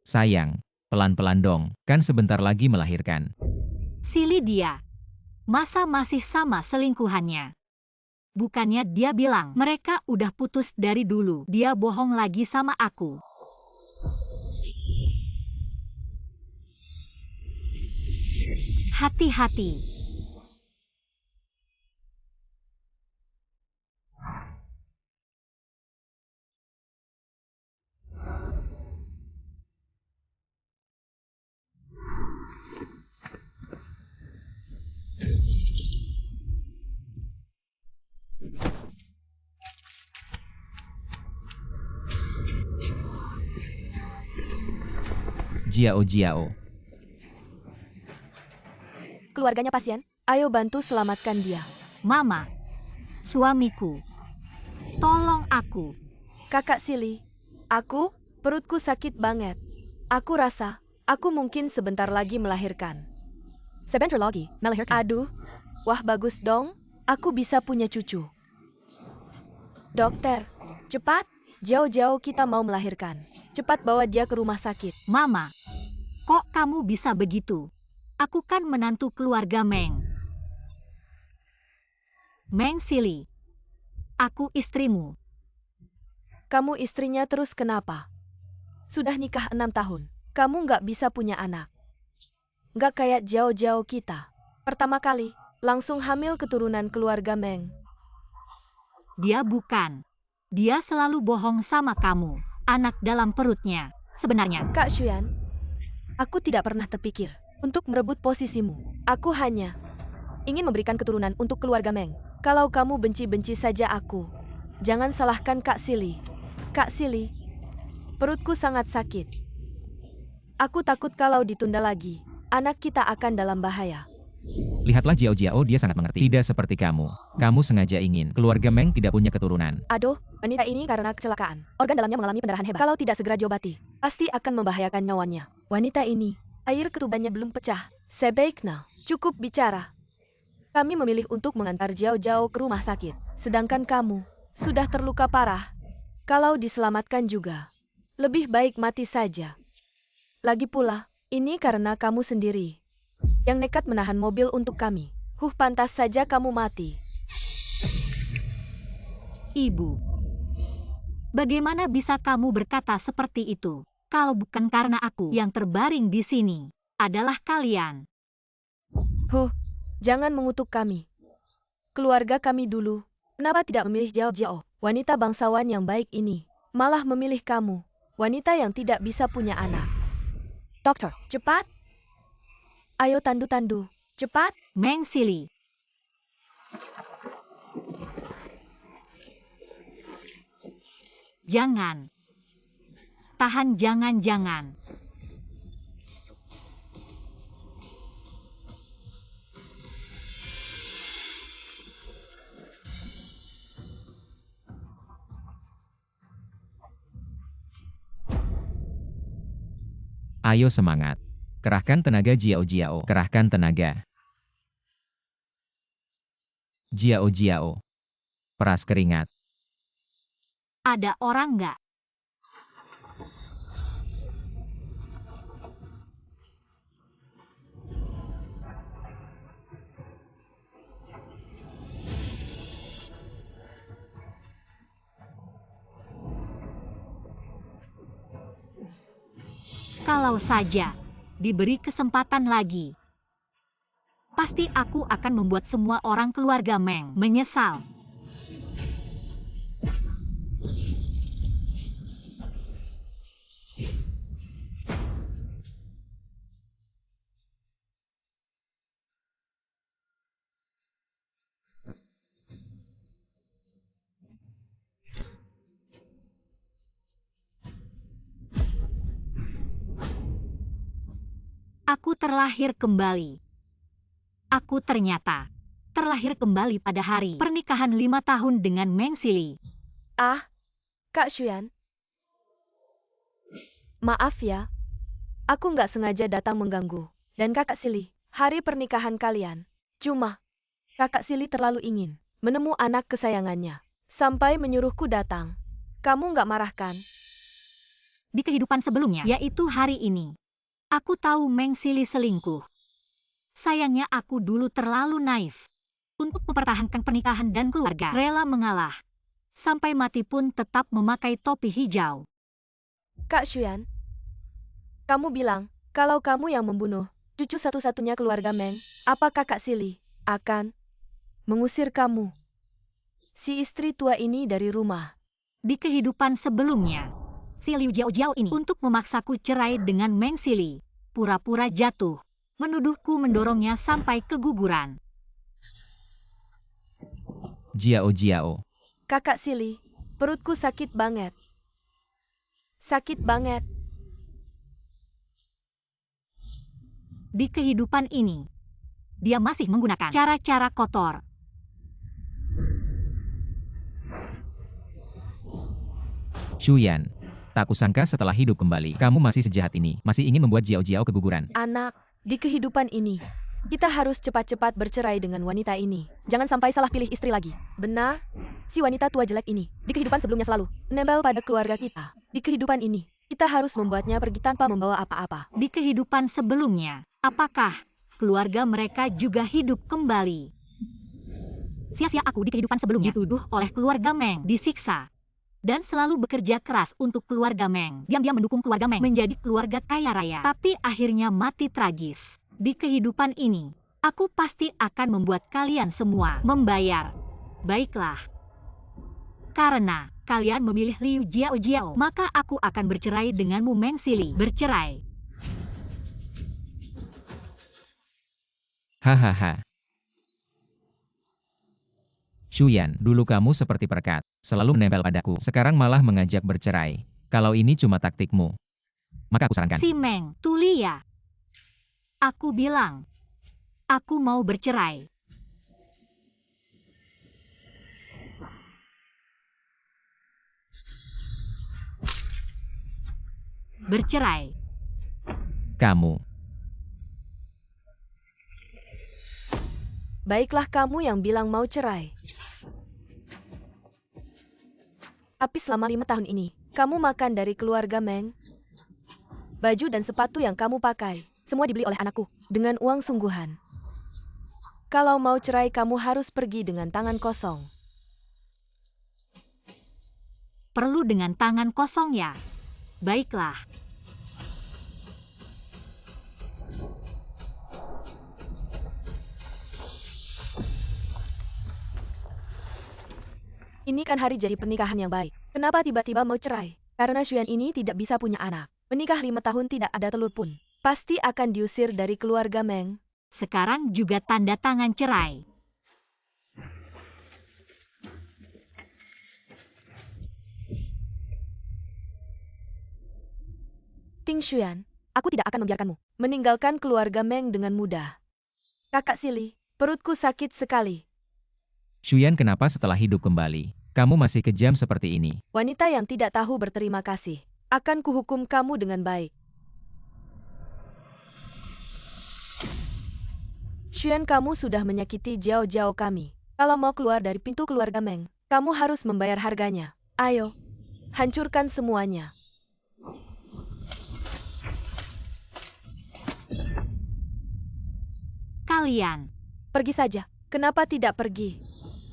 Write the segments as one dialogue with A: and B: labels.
A: Sayang, pelan-pelan dong, kan sebentar lagi melahirkan.
B: Silly dia. Masa masih sama selingkuhannya? Bukannya dia bilang mereka udah putus dari dulu. Dia bohong lagi sama aku. Hati-hati.
A: Jiao.
C: Keluarganya pasien, ayo bantu selamatkan dia.
B: Mama. Suamiku. Tolong aku.
C: Kakak Silly, perutku sakit banget. Aku rasa, aku mungkin sebentar lagi melahirkan. Sebentar lagi, melahirkan? Aduh, wah bagus dong, aku bisa punya cucu. Dokter, cepat, jauh-jauh kita mau melahirkan. Cepat bawa dia ke rumah sakit.
B: Mama. Kok kamu bisa begitu? Aku kan menantu keluarga Meng. Meng Silly. Aku istrimu.
C: Kamu istrinya terus kenapa? Sudah nikah 6 tahun, kamu nggak bisa punya anak. Nggak kayak jauh-jauh kita. Pertama kali, langsung hamil keturunan keluarga Meng.
B: Dia bukan. Dia selalu bohong sama kamu. Anak dalam perutnya. Sebenarnya.
C: Kak Xuan, aku tidak pernah terpikir untuk merebut posisimu. Aku hanya ingin memberikan keturunan untuk keluarga Meng. Kalau kamu benci-benci saja aku, jangan salahkan Kak Silly. Kak Silly, perutku sangat sakit. Aku takut kalau ditunda lagi, anak kita akan dalam bahaya.
A: Lihatlah Jiao, dia sangat mengerti. Tidak seperti kamu. Kamu sengaja ingin keluarga Meng tidak punya keturunan.
C: Aduh, wanita ini karena kecelakaan. Organ dalamnya mengalami pendarahan hebat. Kalau tidak segera diobati, pasti akan membahayakan nyawanya. Wanita ini, air ketubannya belum pecah. Sebaiknya, cukup bicara. Kami memilih untuk mengantar jauh-jauh ke rumah sakit. Sedangkan kamu, sudah terluka parah. Kalau diselamatkan juga, lebih baik mati saja. Lagi pula, ini karena kamu sendiri yang nekat menahan mobil untuk kami. Pantas saja kamu mati.
B: Ibu. Bagaimana bisa kamu berkata seperti itu? Kalau bukan karena aku yang terbaring di sini, adalah kalian.
C: Jangan mengutuk kami. Keluarga kami dulu, kenapa tidak memilih Jiao? Wanita bangsawan yang baik ini, malah memilih kamu, wanita yang tidak bisa punya anak. Dokter, cepat! Ayo tandu-tandu, cepat!
B: Meng Silly. Jangan. Tahan, jangan.
A: Ayo semangat. Kerahkan tenaga Jiao. Kerahkan tenaga. Jiao. Peras keringat.
B: Ada orang nggak? Kalau saja diberi kesempatan lagi, pasti aku akan membuat semua orang keluarga Meng menyesal. Aku terlahir kembali. Aku ternyata terlahir kembali pada hari pernikahan 5 tahun dengan Meng Silly.
C: Kak Xuan. Maaf ya, aku nggak sengaja datang mengganggu. Dan Kakak Silly, hari pernikahan kalian. Cuma, Kakak Silly terlalu ingin menemu anak kesayangannya. Sampai menyuruhku datang. Kamu nggak marah kan?
B: Di kehidupan sebelumnya, yaitu hari ini. Aku tahu Meng Sili selingkuh. Sayangnya aku dulu terlalu naif. Untuk mempertahankan pernikahan dan keluarga, rela mengalah. Sampai mati pun tetap memakai topi hijau.
C: Kak Xuan, kamu bilang, kalau kamu yang membunuh cucu satu-satunya keluarga Meng, apakah Kak Sili akan mengusir kamu, si istri tua ini dari rumah?
B: Di kehidupan sebelumnya, si Liu Jiao ini untuk memaksaku cerai dengan Meng Sili, pura-pura jatuh, menuduhku mendorongnya sampai keguguran.
A: Jiao.
C: Kakak Sili, perutku sakit banget. Sakit banget.
B: Di kehidupan ini, dia masih menggunakan cara-cara kotor.
A: Shuyan, tak kusangka setelah hidup kembali, kamu masih sejahat ini, masih ingin membuat Jiao keguguran.
C: Anak, di kehidupan ini, kita harus cepat-cepat bercerai dengan wanita ini. Jangan sampai salah pilih istri lagi. Benar? Si wanita tua jelek ini, di kehidupan sebelumnya selalu menempel pada keluarga kita. Di kehidupan ini, kita harus membuatnya pergi tanpa membawa apa-apa.
B: Di kehidupan sebelumnya, apakah keluarga mereka juga hidup kembali? Sia-sia aku di kehidupan sebelumnya dituduh oleh keluarga Meng, disiksa, dan selalu bekerja keras untuk keluarga Meng. Diam-diam mendukung keluarga Meng menjadi keluarga kaya raya, tapi akhirnya mati tragis. Di kehidupan ini, aku pasti akan membuat kalian semua membayar. Baiklah. Karena kalian memilih Liu Jiao, maka aku akan bercerai denganmu Meng Sili. Bercerai.
A: Hahaha. Shuyan, dulu kamu seperti perekat, selalu menempel padaku, sekarang malah mengajak bercerai. Kalau ini cuma taktikmu, maka aku sarankan.
B: Si Meng, tuli ya. Aku bilang, aku mau bercerai. Bercerai.
A: Kamu.
C: Baiklah kamu yang bilang mau cerai. Tapi selama 5 tahun ini, kamu makan dari keluarga Meng. Baju dan sepatu yang kamu pakai, semua dibeli oleh anakku, dengan uang sungguhan. Kalau mau cerai kamu harus pergi dengan tangan kosong.
B: Perlu dengan tangan kosong ya? Baiklah.
C: Ini kan hari jadi pernikahan yang baik. Kenapa tiba-tiba mau cerai? Karena Xuan ini tidak bisa punya anak. Menikah 5 tahun tidak ada telur pun. Pasti akan diusir dari keluarga Meng.
B: Sekarang juga tanda tangan cerai.
C: Ting Xuan, aku tidak akan membiarkanmu meninggalkan keluarga Meng dengan mudah. Kakak Sili, perutku sakit sekali.
A: Shuyan, kenapa setelah hidup kembali, kamu masih kejam seperti ini?
C: Wanita yang tidak tahu berterima kasih. Akan kuhukum kamu dengan baik. Xuan, kamu sudah menyakiti Jiao kami. Kalau mau keluar dari pintu keluarga Meng, kamu harus membayar harganya. Ayo, hancurkan semuanya.
B: Kalian.
C: Pergi saja. Kenapa tidak pergi?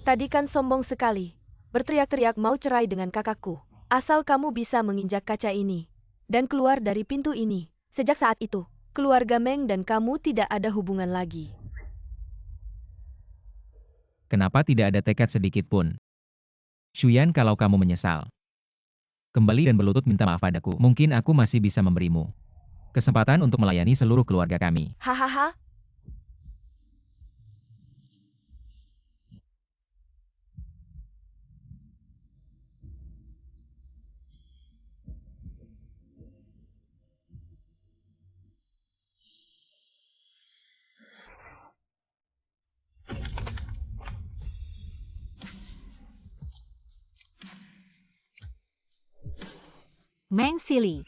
C: Tadi kan sombong sekali. Berteriak-teriak mau cerai dengan kakakku. Asal kamu bisa menginjak kaca ini dan keluar dari pintu ini. Sejak saat itu, keluarga Meng dan kamu tidak ada hubungan lagi.
A: Kenapa tidak ada tekad sedikit pun? Shuyan, kalau kamu menyesal, kembali dan berlutut minta maaf padaku. Mungkin aku masih bisa memberimu kesempatan untuk melayani seluruh keluarga kami.
C: Hahaha.
B: Meng Sili.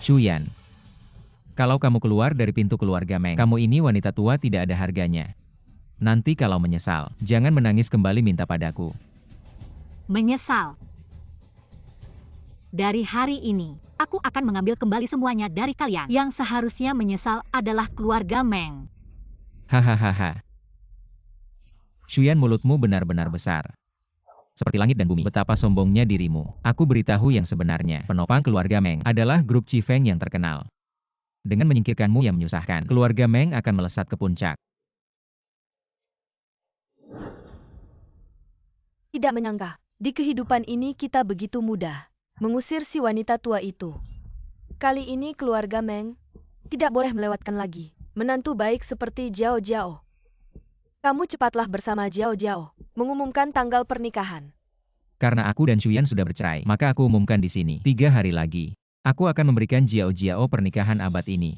A: Shuyan, kalau kamu keluar dari pintu keluarga Meng, kamu ini wanita tua tidak ada harganya. Nanti kalau menyesal, jangan menangis kembali minta padaku.
B: Menyesal. Dari hari ini, aku akan mengambil kembali semuanya dari kalian. Yang seharusnya menyesal adalah keluarga Meng.
A: Hahaha. Shuyan, mulutmu benar-benar besar. Seperti langit dan bumi, betapa sombongnya dirimu. Aku beritahu yang sebenarnya, penopang keluarga Meng adalah grup Chifeng yang terkenal. Dengan menyingkirkanmu yang menyusahkan, keluarga Meng akan melesat ke puncak.
C: Tidak menyangka, di kehidupan ini kita begitu mudah mengusir si wanita tua itu. Kali ini keluarga Meng tidak boleh melewatkan lagi menantu baik seperti Jiao Jiao. Kamu cepatlah bersama Jiao Jiao mengumumkan tanggal pernikahan.
A: Karena aku dan Shuyan sudah bercerai, maka aku umumkan di sini. 3 hari lagi, aku akan memberikan Jiao Jiao pernikahan abad ini.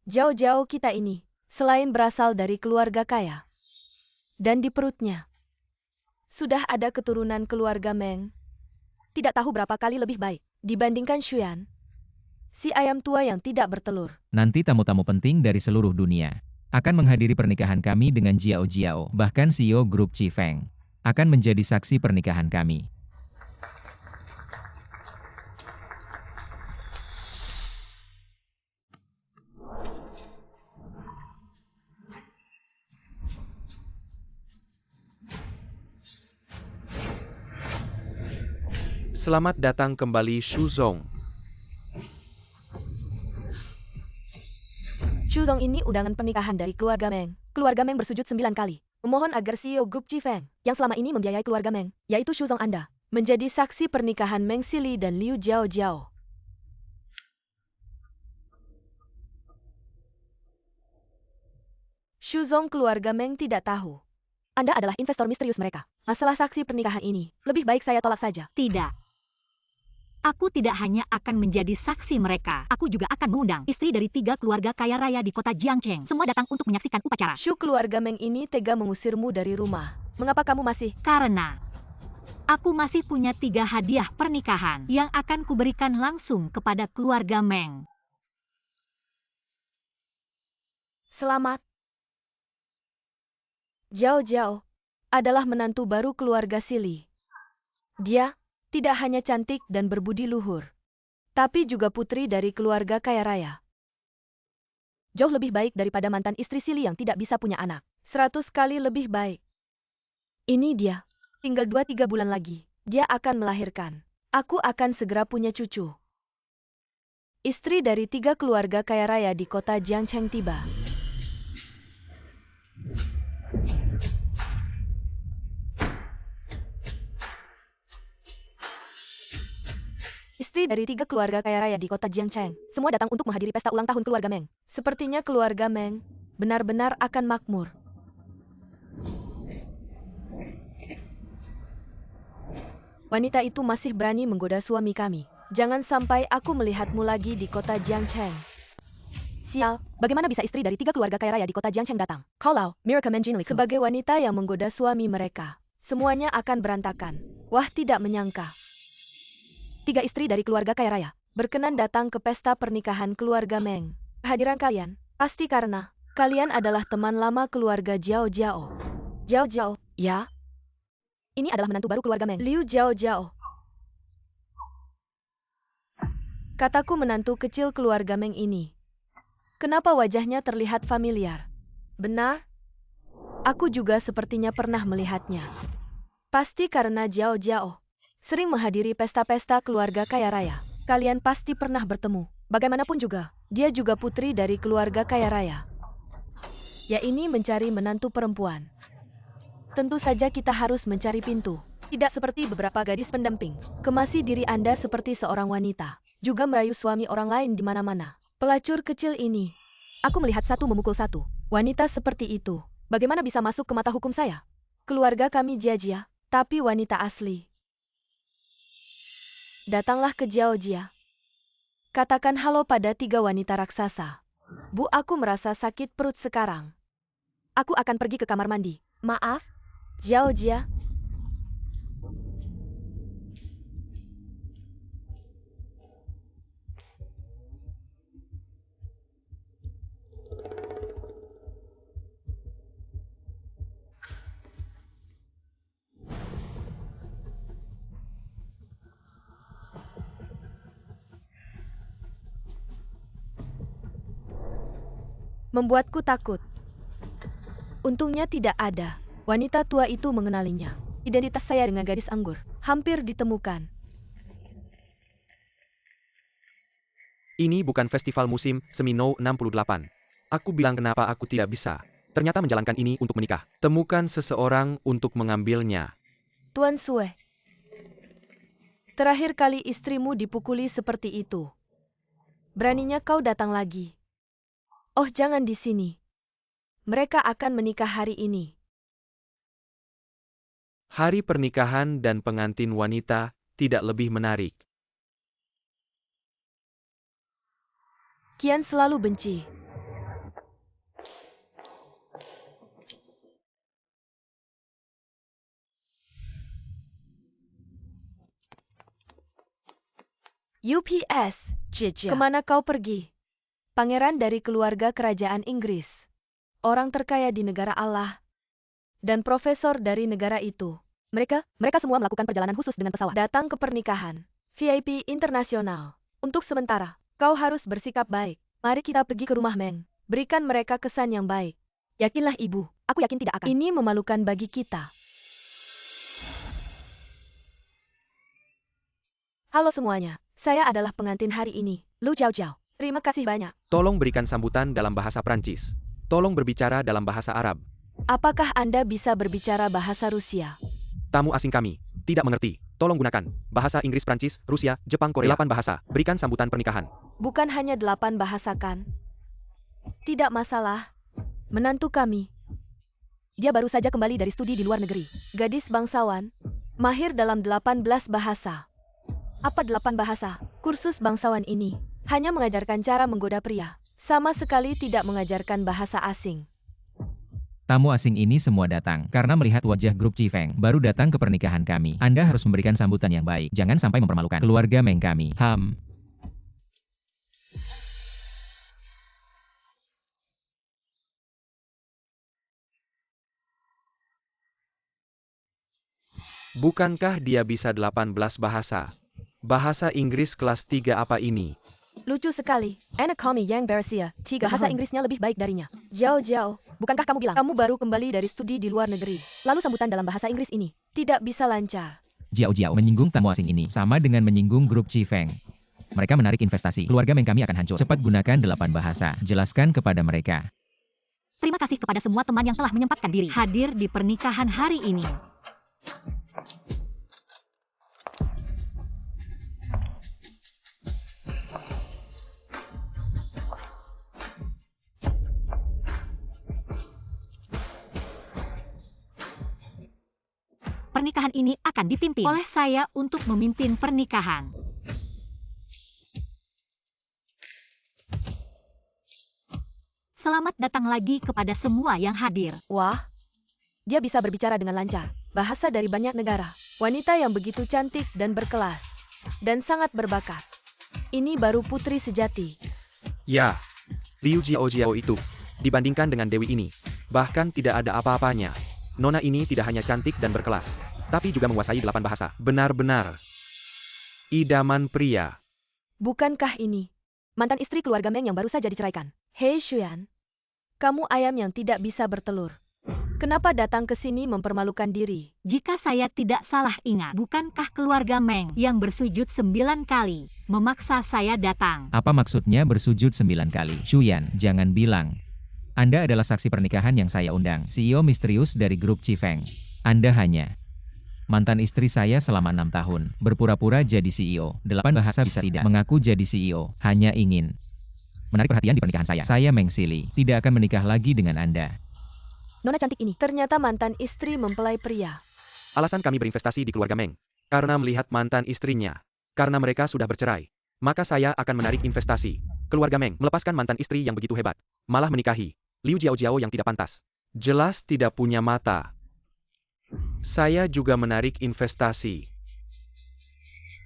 C: Jiao Jiao kita ini, selain berasal dari keluarga kaya, dan di perutnya sudah ada keturunan keluarga Meng, tidak tahu berapa kali lebih baik dibandingkan Shuyan, si ayam tua yang tidak bertelur.
A: Nanti tamu-tamu penting dari seluruh dunia akan menghadiri pernikahan kami dengan Jiao Jiao, bahkan CEO grup Chifeng akan menjadi saksi pernikahan kami.
D: Selamat datang kembali Shuzong.
C: Shuzong ini undangan pernikahan dari keluarga Meng. Keluarga Meng bersujud 9 kali, memohon agar CEO grup Chifeng, yang selama ini membiayai keluarga Meng, yaitu Shuzong Anda, menjadi saksi pernikahan Meng Sili dan Liu Jiao Jiao. Shuzong keluarga Meng tidak tahu Anda adalah investor misterius mereka. Masalah saksi pernikahan ini, lebih baik saya tolak saja.
B: Tidak. Aku tidak hanya akan menjadi saksi mereka, aku juga akan mengundang istri dari 3 keluarga kaya raya di kota Jiangcheng. Semua datang untuk menyaksikan upacara.
C: Shu, keluarga Meng ini tega mengusirmu dari rumah. Mengapa kamu masih?
B: Karena aku masih punya 3 hadiah pernikahan yang akan kuberikan langsung kepada keluarga Meng.
C: Selamat. Jiao Jiao adalah menantu baru keluarga Sili. Dia tidak hanya cantik dan berbudi luhur, tapi juga putri dari keluarga kaya raya. Jauh lebih baik daripada mantan istri Sili yang tidak bisa punya anak. 100 kali lebih baik. Ini dia. Tinggal 2-3 bulan lagi, dia akan melahirkan. Aku akan segera punya cucu. Istri dari 3 keluarga kaya raya di kota Jiangcheng tiba. Istri dari 3 keluarga kaya raya di kota Jiangcheng, semua datang untuk menghadiri pesta ulang tahun keluarga Meng. Sepertinya keluarga Meng benar-benar akan makmur. Wanita itu masih berani menggoda suami kami. Jangan sampai aku melihatmu lagi di kota Jiangcheng. Sial, bagaimana bisa istri dari 3 keluarga kaya raya di kota Jiangcheng datang? Kalau Miracle Manjinliku sebagai wanita yang menggoda suami mereka, semuanya akan berantakan. Wah, tidak menyangka. 3 istri dari keluarga kaya raya berkenan datang ke pesta pernikahan keluarga Meng. Kehadiran kalian pasti karena kalian adalah teman lama keluarga Jiao Jiao. Jiao Jiao, ya? Ini adalah menantu baru keluarga Meng, Liu Jiao Jiao. Kataku menantu kecil keluarga Meng ini. Kenapa wajahnya terlihat familiar? Benar? Aku juga sepertinya pernah melihatnya. Pasti karena Jiao Jiao sering menghadiri pesta-pesta keluarga kaya raya. Kalian pasti pernah bertemu. Bagaimanapun juga, dia juga putri dari keluarga kaya raya. Ya, ini mencari menantu perempuan. Tentu saja kita harus mencari pintu. Tidak seperti beberapa gadis pendamping. Kemasi diri Anda seperti seorang wanita. Juga merayu suami orang lain di mana-mana. Pelacur kecil ini. Aku melihat satu memukul satu. Wanita seperti itu, bagaimana bisa masuk ke mata hukum saya? Keluarga kami Jia-Jia, tapi wanita asli. Datanglah ke Jiao-Jia. Katakan halo pada 3 wanita raksasa. Bu, aku merasa sakit perut sekarang. Aku akan pergi ke kamar mandi. Maaf, Jiao-Jia. Membuatku takut. Untungnya tidak ada. Wanita tua itu mengenalinya. Identitas saya dengan gadis anggur hampir ditemukan.
D: Ini bukan festival musim semi No 68. Aku bilang kenapa aku tidak bisa. Ternyata menjalankan ini untuk menikah. Temukan seseorang untuk mengambilnya.
C: Tuan Sue. Terakhir kali istrimu dipukuli seperti itu. Beraninya kau datang lagi. Oh, jangan di sini. Mereka akan menikah hari ini.
D: Hari pernikahan dan pengantin wanita tidak lebih menarik.
C: Kian selalu benci. UPS, Cici. Kemana kau pergi? Pangeran dari keluarga kerajaan Inggris. Orang terkaya di negara Allah. Dan profesor dari negara itu. Mereka semua melakukan perjalanan khusus dengan pesawat. Datang ke pernikahan. VIP internasional. Untuk sementara, kau harus bersikap baik. Mari kita pergi ke rumah Meng. Berikan mereka kesan yang baik. Yakinlah ibu, aku yakin tidak akan. Ini memalukan bagi kita. Halo semuanya, saya adalah pengantin hari ini, Lu Jiao Jiao. Terima kasih banyak.
D: Tolong berikan sambutan dalam bahasa Prancis. Tolong berbicara dalam bahasa Arab.
C: Apakah Anda bisa berbicara bahasa Rusia?
D: Tamu asing kami tidak mengerti. Tolong gunakan bahasa Inggris, Prancis, Rusia, Jepang, Korea. 8 bahasa. Berikan sambutan pernikahan.
C: Bukan hanya 8 bahasa kan? Tidak masalah. Menantu kami. Dia baru saja kembali dari studi di luar negeri. Gadis bangsawan. Mahir dalam 18 bahasa. Apa 8 bahasa? Kursus bangsawan ini hanya mengajarkan cara menggoda pria. Sama sekali tidak mengajarkan bahasa asing.
A: Tamu asing ini semua datang karena melihat wajah grup Cifeng baru datang ke pernikahan kami. Anda harus memberikan sambutan yang baik. Jangan sampai mempermalukan keluarga Meng kami.
D: Bukankah dia bisa 18 bahasa? Bahasa Inggris kelas 3 apa ini?
C: Lucu sekali. Anak kami yang Bersia, 3 bahasa Inggrisnya lebih baik darinya. Jiao Jiao, bukankah kamu bilang kamu baru kembali dari studi di luar negeri? Lalu sambutan dalam bahasa Inggris ini tidak bisa lancar.
A: Jiao Jiao menyinggung tamu asing ini sama dengan menyinggung grup Cifeng. Mereka menarik investasi. Keluarga Meng kami akan hancur. Cepat gunakan 8 bahasa. Jelaskan kepada mereka.
B: Terima kasih kepada semua teman yang telah menyempatkan diri hadir di pernikahan hari ini. Pernikahan ini akan dipimpin oleh saya untuk memimpin pernikahan. Selamat datang lagi kepada semua yang hadir.
C: Wah, dia bisa berbicara dengan lancar. Bahasa dari banyak negara. Wanita yang begitu cantik dan berkelas. Dan sangat berbakat. Ini baru putri sejati.
D: Ya, Liu Jiao Jiao itu, dibandingkan dengan Dewi ini, bahkan tidak ada apa-apanya. Nona ini tidak hanya cantik dan berkelas, tapi juga menguasai 8 bahasa. Benar-benar idaman pria.
C: Bukankah ini mantan istri keluarga Meng yang baru saja diceraikan? Hei Xuan, kamu ayam yang tidak bisa bertelur. Kenapa datang ke sini mempermalukan diri?
B: Jika saya tidak salah ingat, bukankah keluarga Meng yang bersujud 9 kali memaksa saya datang?
A: Apa maksudnya bersujud 9 kali? Xuyan, jangan bilang. Anda adalah saksi pernikahan yang saya undang, CEO misterius dari grup Cifeng. Anda hanya mantan istri saya selama 6 tahun, berpura-pura jadi CEO. 8 bahasa bisa tidak, mengaku jadi CEO, hanya ingin menarik perhatian di pernikahan saya. Saya Meng Sili, tidak akan menikah lagi dengan Anda.
C: Nona cantik ini, ternyata mantan istri mempelai pria.
D: Alasan kami berinvestasi di keluarga Meng, karena melihat mantan istrinya. Karena mereka sudah bercerai, maka saya akan menarik investasi. Keluarga Meng melepaskan mantan istri yang begitu hebat, malah menikahi Liu Jiao Jiao yang tidak pantas. Jelas tidak punya mata. Saya juga menarik investasi.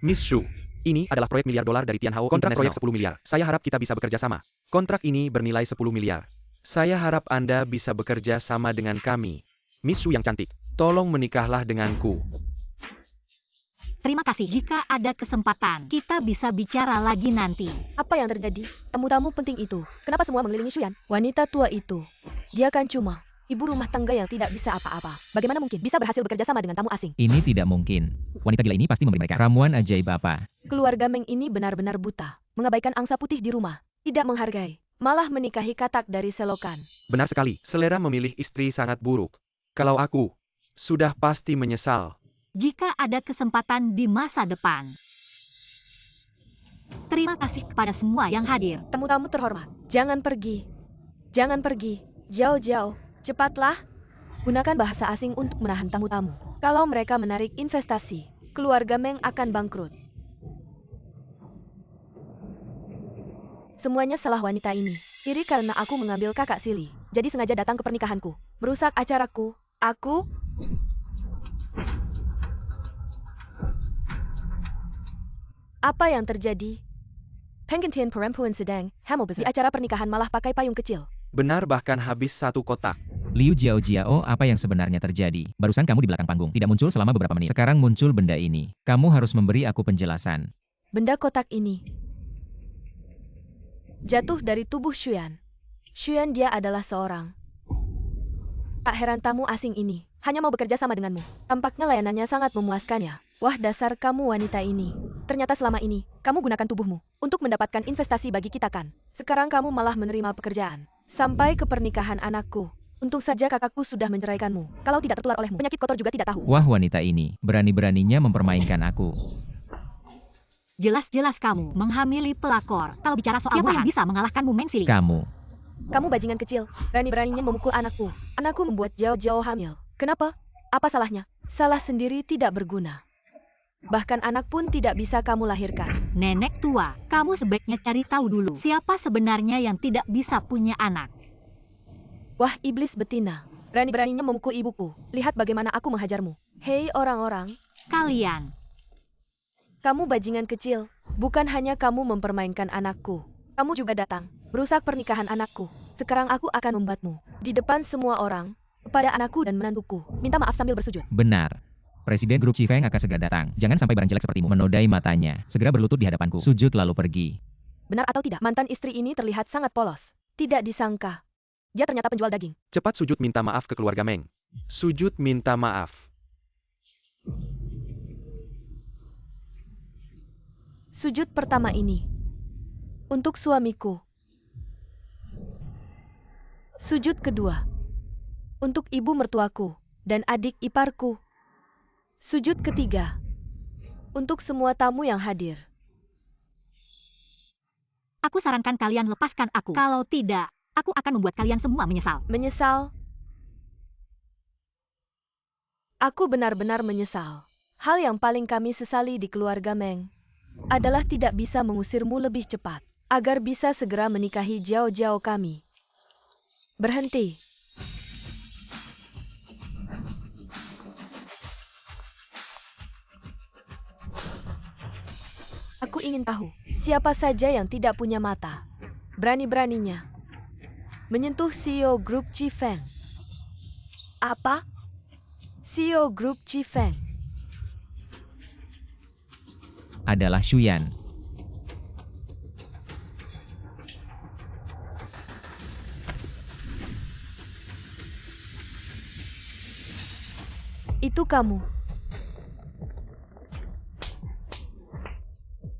D: Miss Shu, ini adalah proyek miliar dolar dari Tianhao. Kontrak proyek 10 miliar. Saya harap kita bisa bekerja sama. Kontrak ini bernilai 10 miliar. Saya harap Anda bisa bekerja sama dengan kami. Miss Shu yang cantik, tolong menikahlah denganku.
B: Terima kasih. Jika ada kesempatan, kita bisa bicara lagi nanti.
C: Apa yang terjadi? Tamu-tamu penting itu. Kenapa semua mengelilingi Shuyan? Wanita tua itu. Dia kan cuma ibu rumah tangga yang tidak bisa apa-apa. Bagaimana mungkin bisa berhasil bekerja sama dengan tamu asing?
A: Ini tidak mungkin. Wanita gila ini pasti memberi mereka ramuan ajaib apa.
C: Keluarga Meng ini benar-benar buta. Mengabaikan angsa putih di rumah. Tidak menghargai. Malah menikahi katak dari selokan.
D: Benar sekali, selera memilih istri sangat buruk. Kalau aku, sudah pasti menyesal.
B: Jika ada kesempatan di masa depan. Terima kasih kepada semua yang hadir.
C: Tamu-tamu terhormat. Jangan pergi. Jangan pergi. Jauh-jauh. Cepatlah. Gunakan bahasa asing untuk menahan tamu-tamu. Kalau mereka menarik investasi, keluarga Meng akan bangkrut. Semuanya salah wanita ini. Iri karena aku mengambil kakak Sili. Jadi sengaja datang ke pernikahanku. Merusak acaraku. Aku... Apa yang terjadi? Pengantin perempuan sedang hamil besar. Di acara pernikahan malah pakai payung kecil.
D: Benar, bahkan habis 1 kotak.
A: Liu Jiao, apa yang sebenarnya terjadi? Barusan kamu di belakang panggung, tidak muncul selama beberapa menit. Sekarang muncul benda ini. Kamu harus memberi aku penjelasan.
C: Benda kotak ini jatuh dari tubuh Shuyan. Shuyan dia adalah seorang. Tak heran tamu asing ini hanya mau bekerja sama denganmu. Tampaknya layanannya sangat memuaskannya. Wah, dasar kamu wanita ini. Ternyata selama ini, kamu gunakan tubuhmu untuk mendapatkan investasi bagi kita kan. Sekarang kamu malah menerima pekerjaan. Sampai ke pernikahan anakku. Untung saja kakakku sudah menceraikanmu. Kalau tidak tertular olehmu, penyakit kotor juga tidak tahu.
A: Wah, wanita ini, berani-beraninya mempermainkan aku.
B: Jelas-jelas kamu menghamili pelakor. Kalau bicara soal siapa yang bisa mengalahkanmu, Meng Sili?
A: Kamu.
C: Kamu bajingan kecil, berani-beraninya memukul anakku. Anakku membuat Jiao hamil. Kenapa? Apa salahnya? Salah sendiri tidak berguna. Bahkan anak pun tidak bisa kamu lahirkan.
B: Nenek tua, kamu sebaiknya cari tahu dulu siapa sebenarnya yang tidak bisa punya anak.
C: Wah, iblis betina. Berani-beraninya memukul ibuku. Lihat bagaimana aku menghajarmu. Hei orang-orang.
B: Kalian.
C: Kamu bajingan kecil. Bukan hanya kamu mempermainkan anakku. Kamu juga datang, merusak pernikahan anakku. Sekarang aku akan membuatmu. Di depan semua orang, kepada anakku dan menantuku. Minta maaf sambil bersujud.
A: Benar. Presiden grup Chifeng akan segera datang. Jangan sampai barang jelek sepertimu menodai matanya. Segera berlutut di hadapanku. Sujud lalu pergi.
C: Benar atau tidak, mantan istri ini terlihat sangat polos. Tidak disangka. Dia ternyata penjual daging.
D: Cepat sujud minta maaf ke keluarga Meng. Sujud minta maaf.
C: Sujud pertama ini. Untuk suamiku. Sujud kedua. Untuk ibu mertuaku dan adik iparku. Sujud ketiga. Untuk semua tamu yang hadir.
B: Aku sarankan kalian lepaskan aku. Kalau tidak, aku akan membuat kalian semua menyesal.
C: Menyesal? Aku benar-benar menyesal. Hal yang paling kami sesali di keluarga Meng adalah tidak bisa mengusirmu lebih cepat, agar bisa segera menikahi Jiao kami. Berhenti. Aku ingin tahu, siapa saja yang tidak punya mata, berani-beraninya menyentuh CEO Grup Chifeng. Apa? CEO Grup Chifeng
A: Adalah Shuyan.
C: Itu kamu.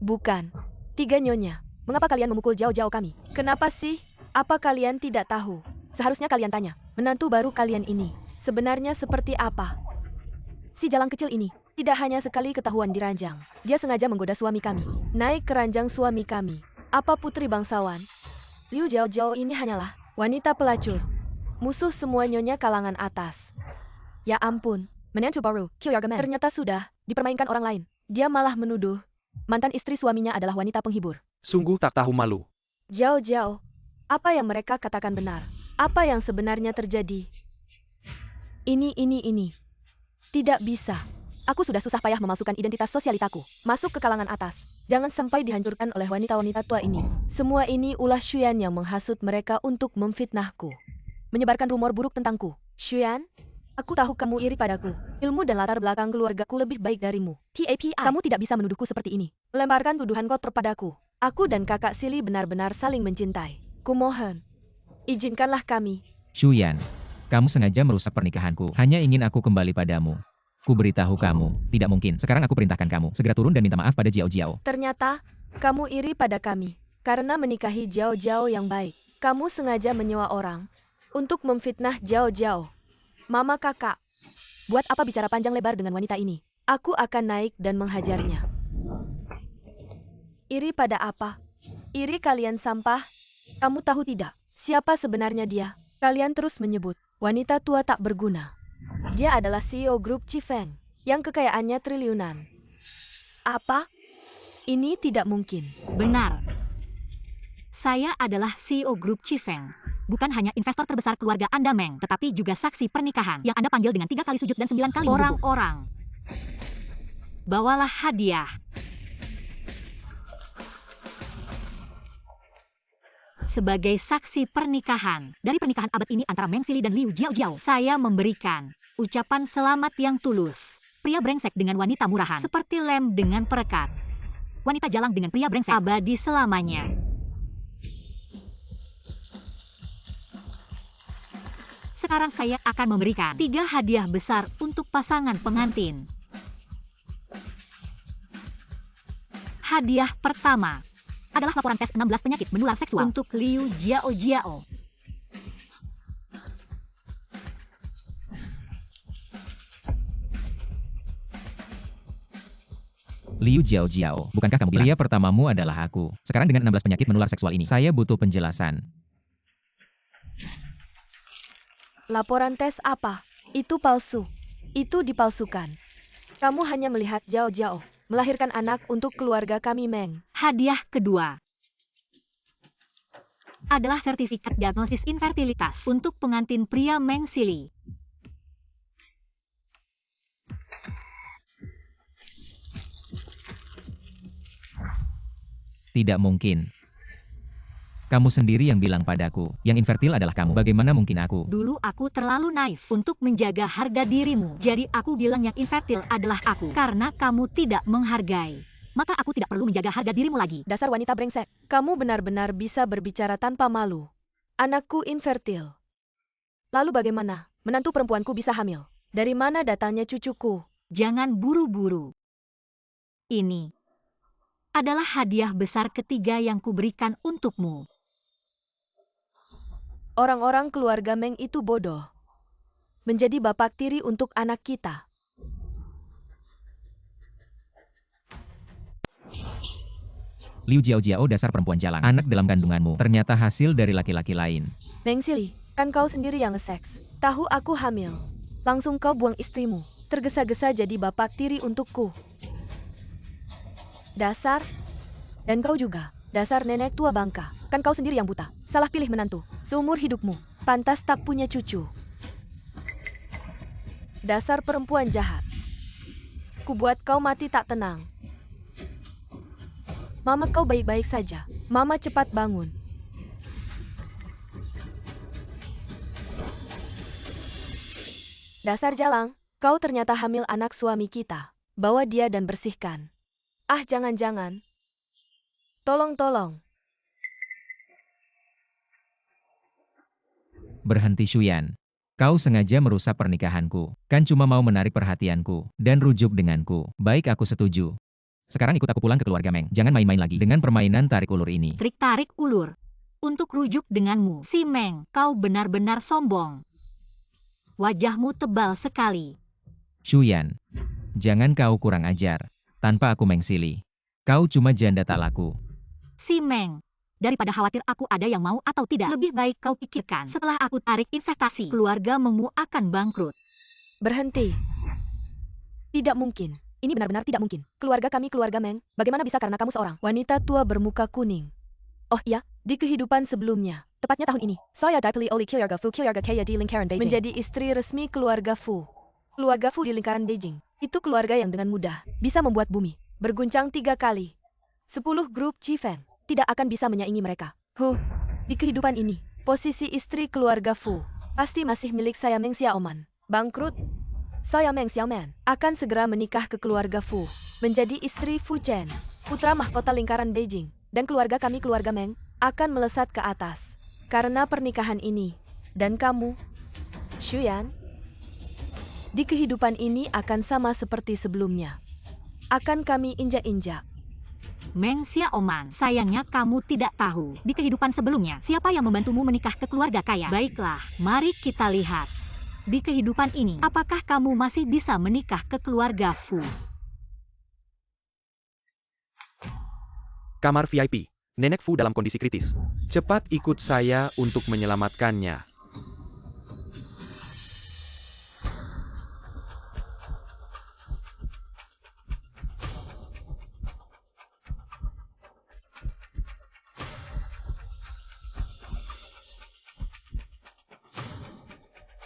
C: Bukan. 3 nyonya. Mengapa kalian memukul Jiao kami? Kenapa sih? Apa kalian tidak tahu? Seharusnya kalian tanya, menantu baru kalian ini sebenarnya seperti apa? Si jalang kecil ini tidak hanya sekali ketahuan di ranjang. Dia sengaja menggoda suami kami. Naik ke ranjang suami kami. Apa putri bangsawan? Liu Jiao ini hanyalah wanita pelacur. Musuh semua nyonya kalangan atas. Ya ampun, menantu baru, Kyoyargaman, ternyata sudah dipermainkan orang lain. Dia malah menuduh mantan istri suaminya adalah wanita penghibur.
D: Sungguh tak tahu malu.
C: Jiao, apa yang mereka katakan benar? Apa yang sebenarnya terjadi? Ini. Tidak bisa. Aku sudah susah payah memasukkan identitas sosialitaku masuk ke kalangan atas. Jangan sampai dihancurkan oleh wanita-wanita tua ini. Semua ini ulah Shuyan yang menghasut mereka untuk memfitnahku. Menyebarkan rumor buruk tentangku. Shuyan, Aku tahu kamu iri padaku. Ilmu dan latar belakang keluargaku lebih baik darimu. TAPI, kamu tidak bisa menuduhku seperti ini. Melemparkan tuduhan kotor padaku. Aku dan kakak Silly benar-benar saling mencintai. Kumohon, izinkanlah kami.
A: Shuyan, kamu sengaja merusak pernikahanku. Hanya ingin aku kembali padamu. Ku beritahu kamu, tidak mungkin. Sekarang aku perintahkan kamu, segera turun dan minta maaf pada Jiao Jiao.
C: Ternyata, kamu iri pada kami. Karena menikahi Jiao Jiao yang baik. Kamu sengaja menyewa orang untuk memfitnah Jiao Jiao. Mama kakak, buat apa bicara panjang lebar dengan wanita ini? Aku akan naik dan menghajarnya. Iri pada apa? Iri kalian sampah? Kamu tahu tidak, siapa sebenarnya dia? Kalian terus menyebut, wanita tua tak berguna. Dia adalah CEO grup Chifeng, yang kekayaannya triliunan. Apa? Ini tidak mungkin.
B: Benar. Saya adalah CEO grup Chifeng. Bukan hanya investor terbesar keluarga Anda, Meng, tetapi juga saksi pernikahan yang Anda panggil dengan 3 kali sujud dan 9 kali wudhu. Orang-orang, bawalah hadiah. Sebagai saksi pernikahan dari pernikahan abad ini antara Meng Sili dan Liu Jiao Jiao, saya memberikan ucapan selamat yang tulus. Pria brengsek dengan wanita murahan, seperti lem dengan perekat. Wanita jalang dengan pria brengsek, abadi selamanya. Sekarang saya akan memberikan 3 hadiah besar untuk pasangan pengantin. Hadiah pertama adalah laporan tes 16 penyakit menular seksual untuk Liu Jiao Jiao.
A: Liu Jiao Jiao, bukankah kamu bilang? Pria pertamamu adalah aku. Sekarang dengan 16 penyakit menular seksual ini, saya butuh penjelasan.
C: Laporan tes apa? Itu palsu. Itu dipalsukan. Kamu hanya melihat Jiao Jiao melahirkan anak untuk keluarga kami, Meng.
B: Hadiah kedua adalah sertifikat diagnosis infertilitas untuk pengantin pria Meng Sili.
A: Tidak mungkin. Kamu sendiri yang bilang padaku, yang infertil adalah kamu. Bagaimana mungkin aku?
B: Dulu aku terlalu naif untuk menjaga harga dirimu. Jadi aku bilang yang infertil adalah aku. Karena kamu tidak menghargai, maka aku tidak perlu menjaga harga dirimu lagi.
C: Dasar wanita brengsek. Kamu benar-benar bisa berbicara tanpa malu. Anakku infertil. Lalu bagaimana? Menantu perempuanku bisa hamil. Dari mana datangnya cucuku?
B: Jangan buru-buru. Ini adalah hadiah besar ketiga yang kuberikan untukmu.
C: Orang-orang keluarga Meng itu bodoh. Menjadi bapak tiri untuk anak kita.
A: Liu Jiao Jiao, dasar perempuan jalang. Anak dalam kandunganmu ternyata hasil dari laki-laki lain.
C: Meng Sili, kan kau sendiri yang nge-seks. Tahu aku hamil. Langsung kau buang istrimu. Tergesa-gesa jadi bapak tiri untukku. Dasar. Dan kau juga. Dasar nenek tua bangka. Kan kau sendiri yang buta. Salah pilih menantu. Seumur hidupmu. Pantas tak punya cucu. Dasar perempuan jahat. Kubuat kau mati tak tenang. Mama kau baik-baik saja. Mama cepat bangun. Dasar jalang. Kau ternyata hamil anak suami kita. Bawa dia dan bersihkan. Ah, jangan-jangan. Tolong-tolong.
A: Berhenti, Shuyan. Kau sengaja merusak pernikahanku. Kan cuma mau menarik perhatianku dan rujuk denganku. Baik, aku setuju. Sekarang ikut aku pulang ke keluarga Meng. Jangan main-main lagi dengan permainan tarik ulur ini.
B: Trik tarik ulur untuk rujuk denganmu. Si Meng, kau benar-benar sombong. Wajahmu tebal sekali.
A: Shuyan, jangan kau kurang ajar. Tanpa aku Meng Sili, kau cuma janda tak laku.
B: Si Meng, daripada khawatir aku ada yang mau atau tidak, lebih baik kau pikirkan setelah aku tarik investasi, keluarga Mengmu akan bangkrut.
C: Berhenti. Tidak mungkin. Ini benar-benar tidak mungkin. Keluarga kami keluarga Meng. Bagaimana bisa karena kamu seorang wanita tua bermuka kuning? Oh iya, di kehidupan sebelumnya. Tepatnya tahun ini. Saya dipilih oleh keluarga Fu, keluarga kaya di lingkaran Beijing. Menjadi istri resmi keluarga Fu. Keluarga Fu di lingkaran Beijing. Itu keluarga yang dengan mudah bisa membuat bumi berguncang 3 kali. 10 grup Chifeng tidak akan bisa menyaingi mereka. Di kehidupan ini, posisi istri keluarga Fu pasti masih milik saya Meng Xiaoman. bangkrut. Saya Meng Xiaoman akan segera menikah ke keluarga Fu, menjadi istri Fu Chen, putra mahkota lingkaran Beijing, dan keluarga kami keluarga Meng akan melesat ke atas. Karena pernikahan ini, dan kamu, Xuyan, di kehidupan ini akan sama seperti sebelumnya. Akan kami injak-injak.
B: Meng Xiaoman, sayangnya kamu tidak tahu, di kehidupan sebelumnya, siapa yang membantumu menikah ke keluarga kaya. Baiklah, mari kita lihat. Di kehidupan ini, apakah kamu masih bisa menikah ke keluarga Fu?
D: Kamar VIP. Nenek Fu dalam kondisi kritis. Cepat ikut saya untuk menyelamatkannya.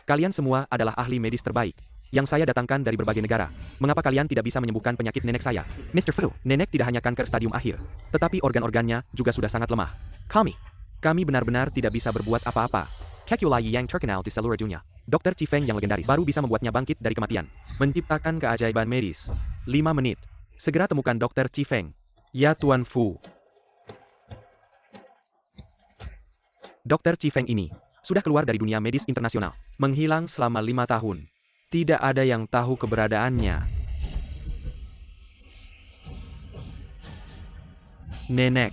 D: Kalian semua adalah ahli medis terbaik yang saya datangkan dari berbagai negara. Mengapa kalian tidak bisa menyembuhkan penyakit nenek saya? Mr. Fu, nenek tidak hanya kanker stadium akhir, tetapi organ-organnya juga sudah sangat lemah. Kami benar-benar tidak bisa berbuat apa-apa. Kekulai yang terkenal di seluruh dunia, Dr. Chifeng yang legendaris, baru bisa membuatnya bangkit dari kematian. Menciptakan keajaiban medis. 5 menit. Segera temukan Dr. Chifeng. Ya Tuan Fu. Dr. Chifeng ini sudah keluar dari dunia medis internasional, menghilang selama 5 tahun. Tidak ada yang tahu keberadaannya. Nenek.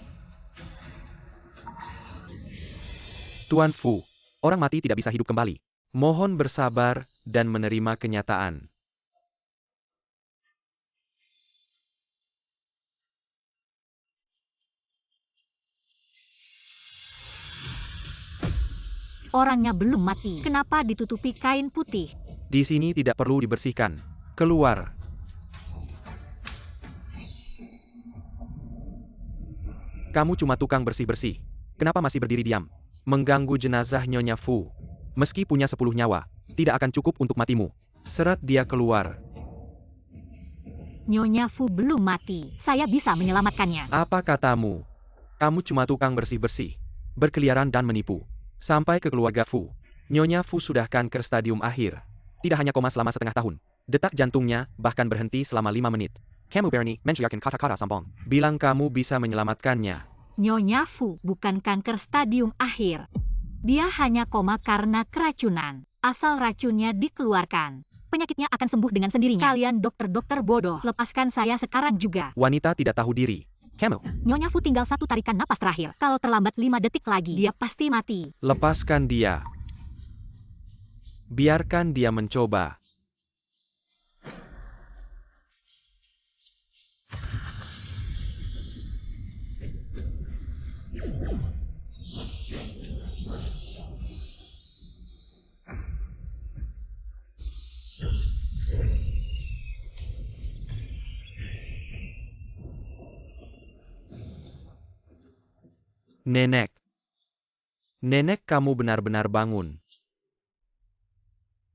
D: Tuan Fu, orang mati tidak bisa hidup kembali. Mohon bersabar dan menerima kenyataan.
B: Orangnya belum mati. Kenapa ditutupi kain putih?
D: Di sini tidak perlu dibersihkan. Keluar. Kamu cuma tukang bersih-bersih. Kenapa masih berdiri diam? Mengganggu jenazah Nyonya Fu. Meski punya 10 nyawa, tidak akan cukup untuk matimu. Seret dia keluar.
B: Nyonya Fu belum mati. Saya bisa menyelamatkannya.
D: Apa katamu? Kamu cuma tukang bersih-bersih, berkeliaran dan menipu. Sampai ke keluarga Fu. Nyonya Fu sudah kanker stadium akhir. Tidak hanya koma selama setengah tahun. Detak jantungnya bahkan berhenti selama 5 menit. Kamu berani mencuyakan kata-kata sombong. Bilang kamu bisa menyelamatkannya.
B: Nyonya Fu bukan kanker stadium akhir. Dia hanya koma karena keracunan. Asal racunnya dikeluarkan, penyakitnya akan sembuh dengan sendirinya. Kalian dokter-dokter bodoh. Lepaskan saya sekarang juga.
D: Wanita tidak tahu diri. Kamu.
B: Nyonya Fu tinggal 1 tarikan napas terakhir. Kalau terlambat 5 detik lagi, dia pasti mati.
D: Lepaskan dia. Biarkan dia mencoba. Nenek. Nenek, kamu benar-benar bangun.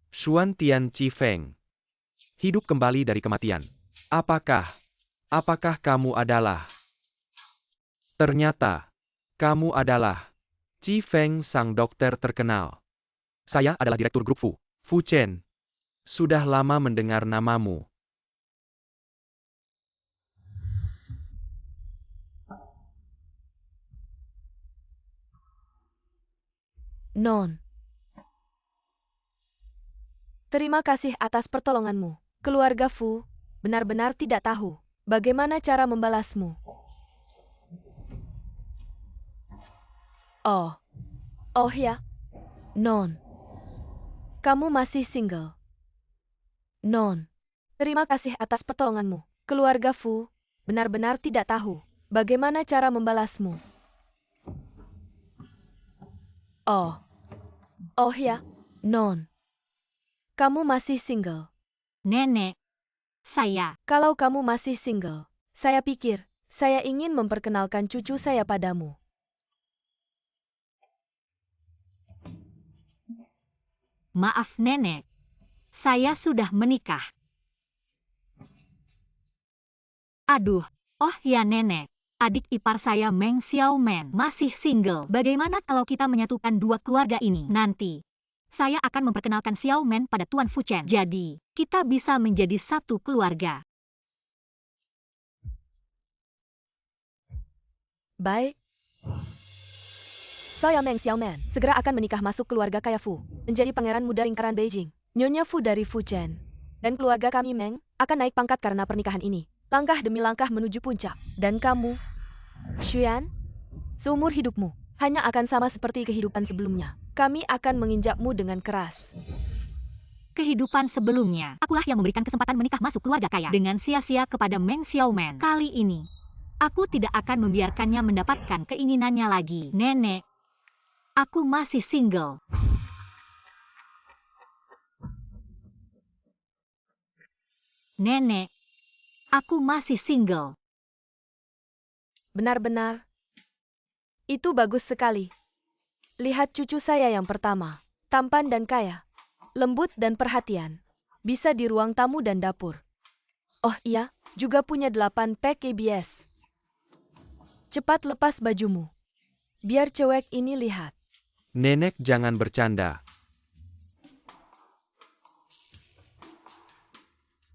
D: Xuan Tian Chifeng. Hidup kembali dari kematian. Apakah kamu adalah? Ternyata, kamu adalah Chifeng, sang dokter terkenal. Saya adalah direktur grup Fu, Fu Chen. Sudah lama mendengar namamu.
C: Non. Terima kasih atas pertolonganmu. Keluarga Fu benar-benar tidak tahu bagaimana cara membalasmu. Oh ya, Non. Kamu masih single. Non. Terima kasih atas pertolonganmu. Keluarga Fu benar-benar tidak tahu bagaimana cara membalasmu. Oh ya, Non. Kamu masih single.
B: Nenek, saya.
C: Kalau kamu masih single, saya pikir saya ingin memperkenalkan cucu saya padamu.
B: Maaf nenek, saya sudah menikah. Aduh, oh ya nenek, adik ipar saya Meng Xiaoman masih single. Bagaimana kalau kita menyatukan dua keluarga ini nanti? Saya akan memperkenalkan Xiao Men pada Tuan Fu Chen. Jadi, kita bisa menjadi satu keluarga.
C: Baik. Saya Meng Xiaoman segera akan menikah masuk keluarga kaya Fu, menjadi pangeran muda lingkaran Beijing. Nyonya Fu dari Fu Chen. Dan keluarga kami Meng akan naik pangkat karena pernikahan ini. Langkah demi langkah menuju puncak. Dan kamu, Xuan, seumur hidupmu hanya akan sama seperti kehidupan sebelumnya. Kami akan menginjakmu dengan keras.
B: Kehidupan sebelumnya, akulah yang memberikan kesempatan menikah masuk keluarga kaya dengan sia-sia kepada Meng Xiaoman. Kali ini, aku tidak akan membiarkannya mendapatkan keinginannya lagi. Nenek, aku masih single. Nenek, aku masih single.
C: Benar-benar. Itu bagus sekali. Lihat cucu saya yang pertama. Tampan dan kaya. Lembut dan perhatian. Bisa di ruang tamu dan dapur. Oh iya, juga punya 8 pack ABS. Cepat lepas bajumu. Biar cewek ini lihat.
D: Nenek jangan bercanda.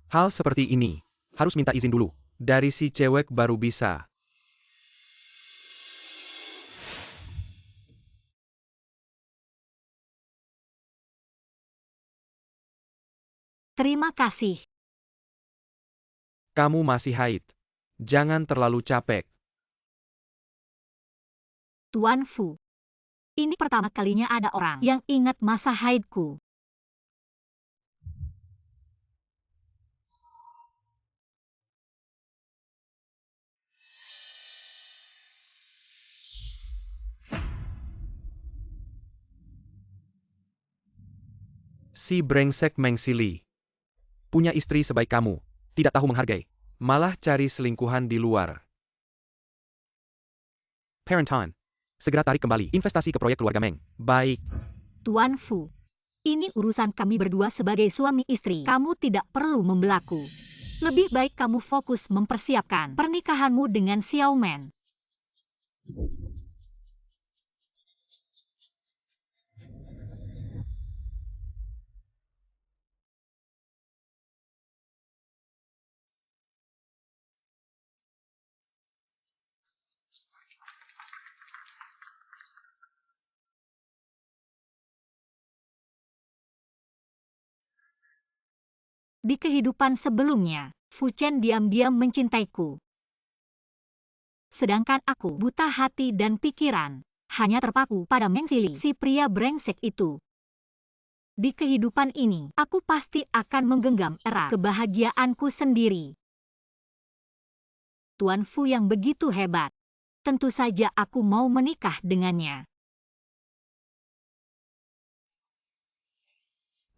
D: Hal seperti ini, harus minta izin dulu. Dari si cewek baru bisa.
B: Terima kasih.
D: Kamu masih haid. Jangan terlalu capek.
B: Tuan Fu. Ini pertama kalinya ada orang yang ingat masa haidku.
D: Si brengsek Meng Sili. Punya istri sebaik kamu, tidak tahu menghargai. Malah cari selingkuhan di luar. Parent-Han. Segera tarik kembali investasi ke proyek keluarga Meng. Baik.
B: Tuan Fu. Ini urusan kami berdua sebagai suami istri. Kamu tidak perlu membelaku. Lebih baik kamu fokus mempersiapkan pernikahanmu dengan Xiao Men. Di kehidupan sebelumnya, Fu Chen diam-diam mencintaiku. Sedangkan aku buta hati dan pikiran, hanya terpaku pada Meng Sili, si pria brengsek itu. Di kehidupan ini, aku pasti akan menggenggam erat kebahagiaanku sendiri. Tuan Fu yang begitu hebat. Tentu saja aku mau menikah dengannya.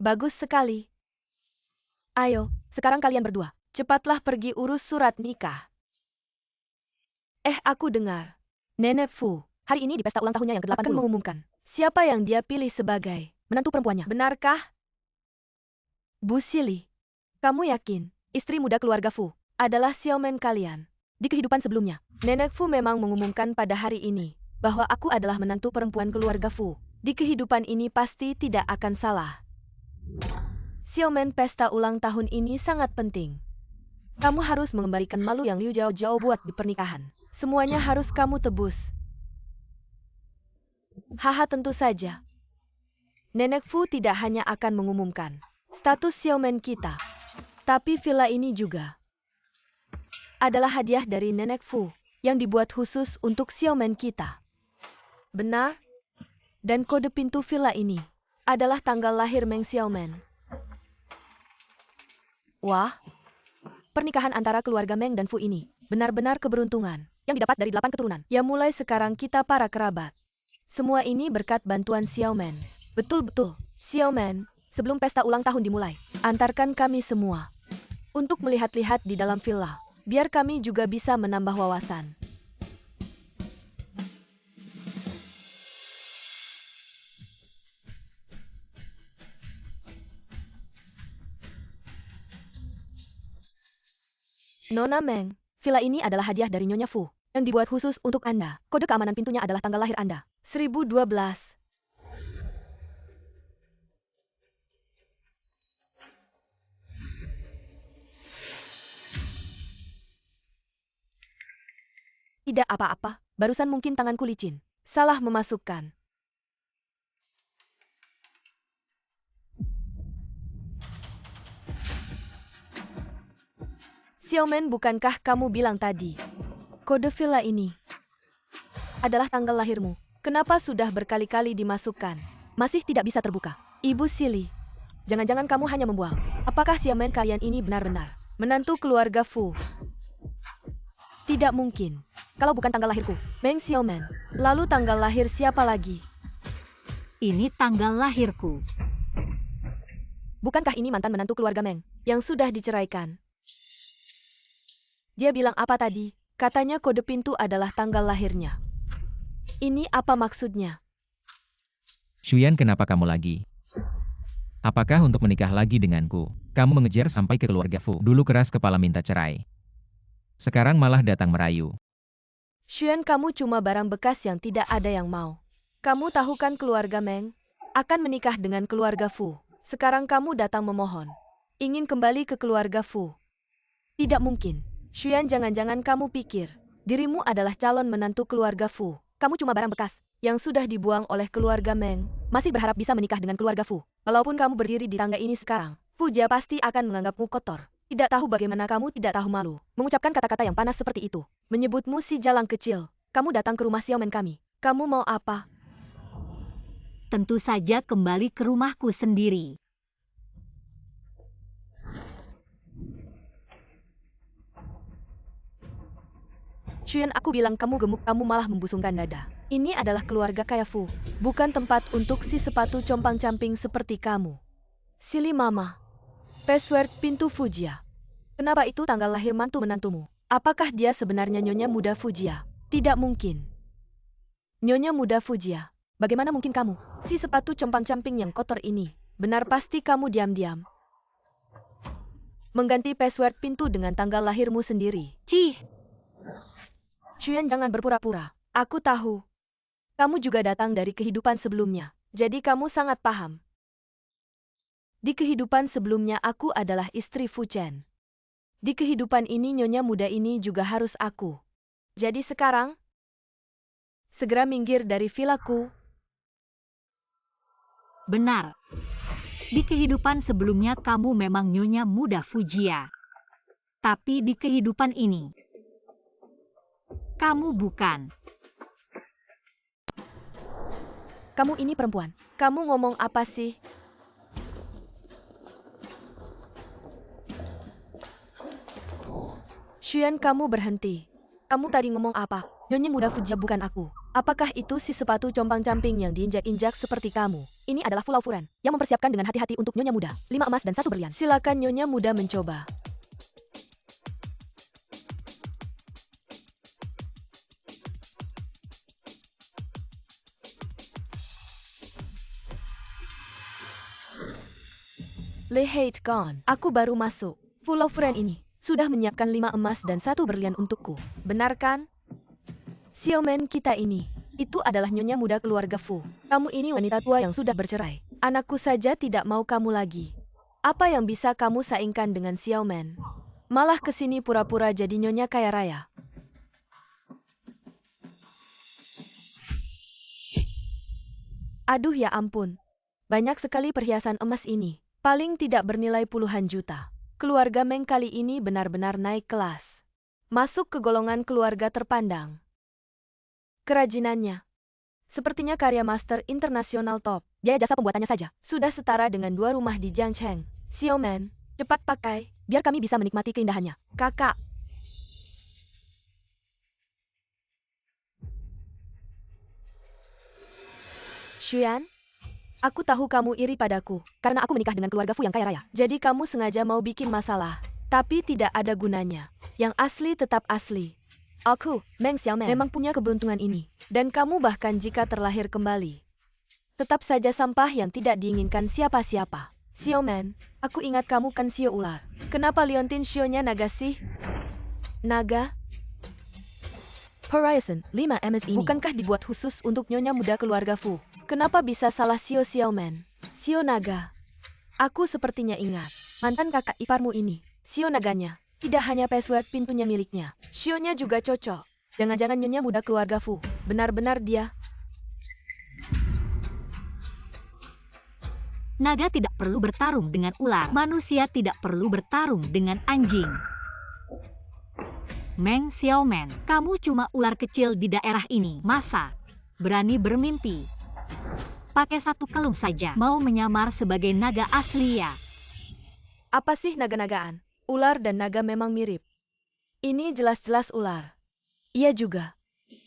C: Bagus sekali. Ayo, sekarang kalian berdua, cepatlah pergi urus surat nikah. Aku dengar. Nenek Fu, hari ini di pesta ulang tahunnya yang ke-80 akan mengumumkan siapa yang dia pilih sebagai menantu perempuannya. Benarkah? Bu Sili, kamu yakin istri muda keluarga Fu adalah Xiao Men kalian? Di kehidupan sebelumnya, Nenek Fu memang mengumumkan pada hari ini bahwa aku adalah menantu perempuan keluarga Fu. Di kehidupan ini pasti tidak akan salah. Xiao Men, pesta ulang tahun ini sangat penting. Kamu harus mengembalikan malu yang Liu Jiao Jiao buat di pernikahan. Semuanya harus kamu tebus. Haha, tentu saja. Nenek Fu tidak hanya akan mengumumkan status Xiao Men kita, tapi villa ini juga adalah hadiah dari Nenek Fu yang dibuat khusus untuk Xiao Men kita. Benar? Dan kode pintu villa ini adalah tanggal lahir Meng Xiao Men. Wah, pernikahan antara keluarga Meng dan Fu ini benar-benar keberuntungan yang didapat dari 8 keturunan. Ya, mulai sekarang kita para kerabat. Semua ini berkat bantuan Xiao Men. Betul-betul. Xiao Men, sebelum pesta ulang tahun dimulai, antarkan kami semua untuk melihat-lihat di dalam villa, biar kami juga bisa menambah wawasan. Nona Meng, villa ini adalah hadiah dari Nyonya Fu yang dibuat khusus untuk Anda. Kode keamanan pintunya adalah tanggal lahir Anda, 1012. Tidak apa-apa, barusan mungkin tanganku licin. Salah memasukkan. Xiaomen, bukankah kamu bilang tadi, kode villa ini adalah tanggal lahirmu? Kenapa sudah berkali-kali dimasukkan? Masih tidak bisa terbuka. Ibu Silly, jangan-jangan kamu hanya membual. Apakah Xiaomen kalian ini benar-benar menantu keluarga Fu? Tidak mungkin. Kalau bukan tanggal lahirku, Meng Xiaomen. Lalu tanggal lahir siapa lagi?
B: Ini tanggal lahirku.
C: Bukankah ini mantan menantu keluarga Meng yang sudah diceraikan? Dia bilang apa tadi? Katanya kode pintu adalah tanggal lahirnya. Ini apa maksudnya?
A: Shuyan, kenapa kamu lagi? Apakah untuk menikah lagi denganku? Kamu mengejar sampai ke keluarga Fu. Dulu keras kepala minta cerai. Sekarang malah datang merayu.
C: Xuan, kamu cuma barang bekas yang tidak ada yang mau. Kamu tahu kan keluarga Meng akan menikah dengan keluarga Fu. Sekarang kamu datang memohon. Ingin kembali ke keluarga Fu. Tidak mungkin. Xuan, jangan-jangan kamu pikir dirimu adalah calon menantu keluarga Fu. Kamu cuma barang bekas yang sudah dibuang oleh keluarga Meng. Masih berharap bisa menikah dengan keluarga Fu. Walaupun kamu berdiri di tangga ini sekarang, Fu Jia pasti akan menganggapmu kotor. Tidak tahu bagaimana kamu tidak tahu malu mengucapkan kata-kata yang panas seperti itu. Menyebutmu si jalang kecil. Kamu datang ke rumah Xiaomen kami. Kamu mau apa?
B: Tentu saja kembali ke rumahku sendiri.
C: Xuan, aku bilang kamu gemuk, kamu malah membusungkan dada. Ini adalah keluarga kaya Fu, bukan tempat untuk si sepatu compang-camping seperti kamu. Silly mama. Password pintu Fujia. Kenapa itu tanggal lahir mantu menantumu? Apakah dia sebenarnya Nyonya Muda Fujia? Tidak mungkin. Nyonya Muda Fujia. Bagaimana mungkin kamu? Si sepatu compang-camping yang kotor ini. Benar, pasti kamu diam-diam mengganti password pintu dengan tanggal lahirmu sendiri.
B: Cih,
C: Xuan, jangan berpura-pura. Aku tahu. Kamu juga datang dari kehidupan sebelumnya. Jadi kamu sangat paham. Di kehidupan sebelumnya aku adalah istri Fu Chen. Di kehidupan ini Nyonya Muda ini juga harus aku. Jadi sekarang, segera minggir dari vilaku.
B: benar. Di kehidupan sebelumnya kamu memang Nyonya Muda Fujia. Tapi di kehidupan ini, kamu bukan.
C: Kamu ini perempuan. Kamu ngomong apa sih? Xuan, kamu berhenti. Kamu tadi ngomong apa? Nyonya Muda Fujia bukan aku. Apakah itu si sepatu compang-camping yang diinjak-injak seperti kamu? Ini adalah Pulau Furen yang mempersiapkan dengan hati-hati untuk Nyonya Muda. 5 emas dan 1 berlian. Silakan Nyonya Muda mencoba. Le hate gone. Aku baru masuk. Pulau Furen ini sudah menyiapkan 5 emas dan 1 berlian untukku. Benar kan? Xiaomen kita ini, itu adalah Nyonya Muda keluarga Fu. Kamu ini wanita tua yang sudah bercerai. Anakku saja tidak mau kamu lagi. Apa yang bisa kamu saingkan dengan Xiaomen? Malah kesini pura-pura jadi nyonya kaya raya. Aduh ya ampun. Banyak sekali perhiasan emas ini. Paling tidak bernilai puluhan juta. Keluarga Meng kali ini benar-benar naik kelas. Masuk ke golongan keluarga terpandang. Kerajinannya sepertinya karya master internasional top. Biaya jasa pembuatannya saja sudah setara dengan 2 rumah di Jiangcheng. Xiaomen, cepat pakai, biar kami bisa menikmati keindahannya. Kakak. Xuan, aku tahu kamu iri padaku, karena aku menikah dengan keluarga Fu yang kaya raya. Jadi kamu sengaja mau bikin masalah, tapi tidak ada gunanya. Yang asli tetap asli. Aku, Meng Xiaomen, memang punya keberuntungan ini. Dan kamu bahkan jika terlahir kembali, tetap saja sampah yang tidak diinginkan siapa-siapa. Xiaomen, aku ingat kamu kan Xio ular. Kenapa Liontin Xio-nya naga sih? Naga? Horizon 5 MS ini bukankah dibuat khusus untuk Nyonya Muda keluarga Fu? Kenapa bisa salah Xio Xiaomen? Xio naga. Aku sepertinya ingat. Mantan kakak iparmu ini, Xio naganya. Tidak hanya password pintunya miliknya, Xio-nya juga cocok. Jangan-jangan nyonya muda keluarga Fu. Benar-benar dia.
B: Naga tidak perlu bertarung dengan ular. Manusia tidak perlu bertarung dengan anjing. Meng Xiaoman, kamu cuma ular kecil di daerah ini. Masa berani bermimpi? Pakai satu kelung saja, mau menyamar sebagai naga asli ya?
C: Apa sih naga-nagaan? Ular dan naga memang mirip. Ini jelas-jelas ular. Iya juga.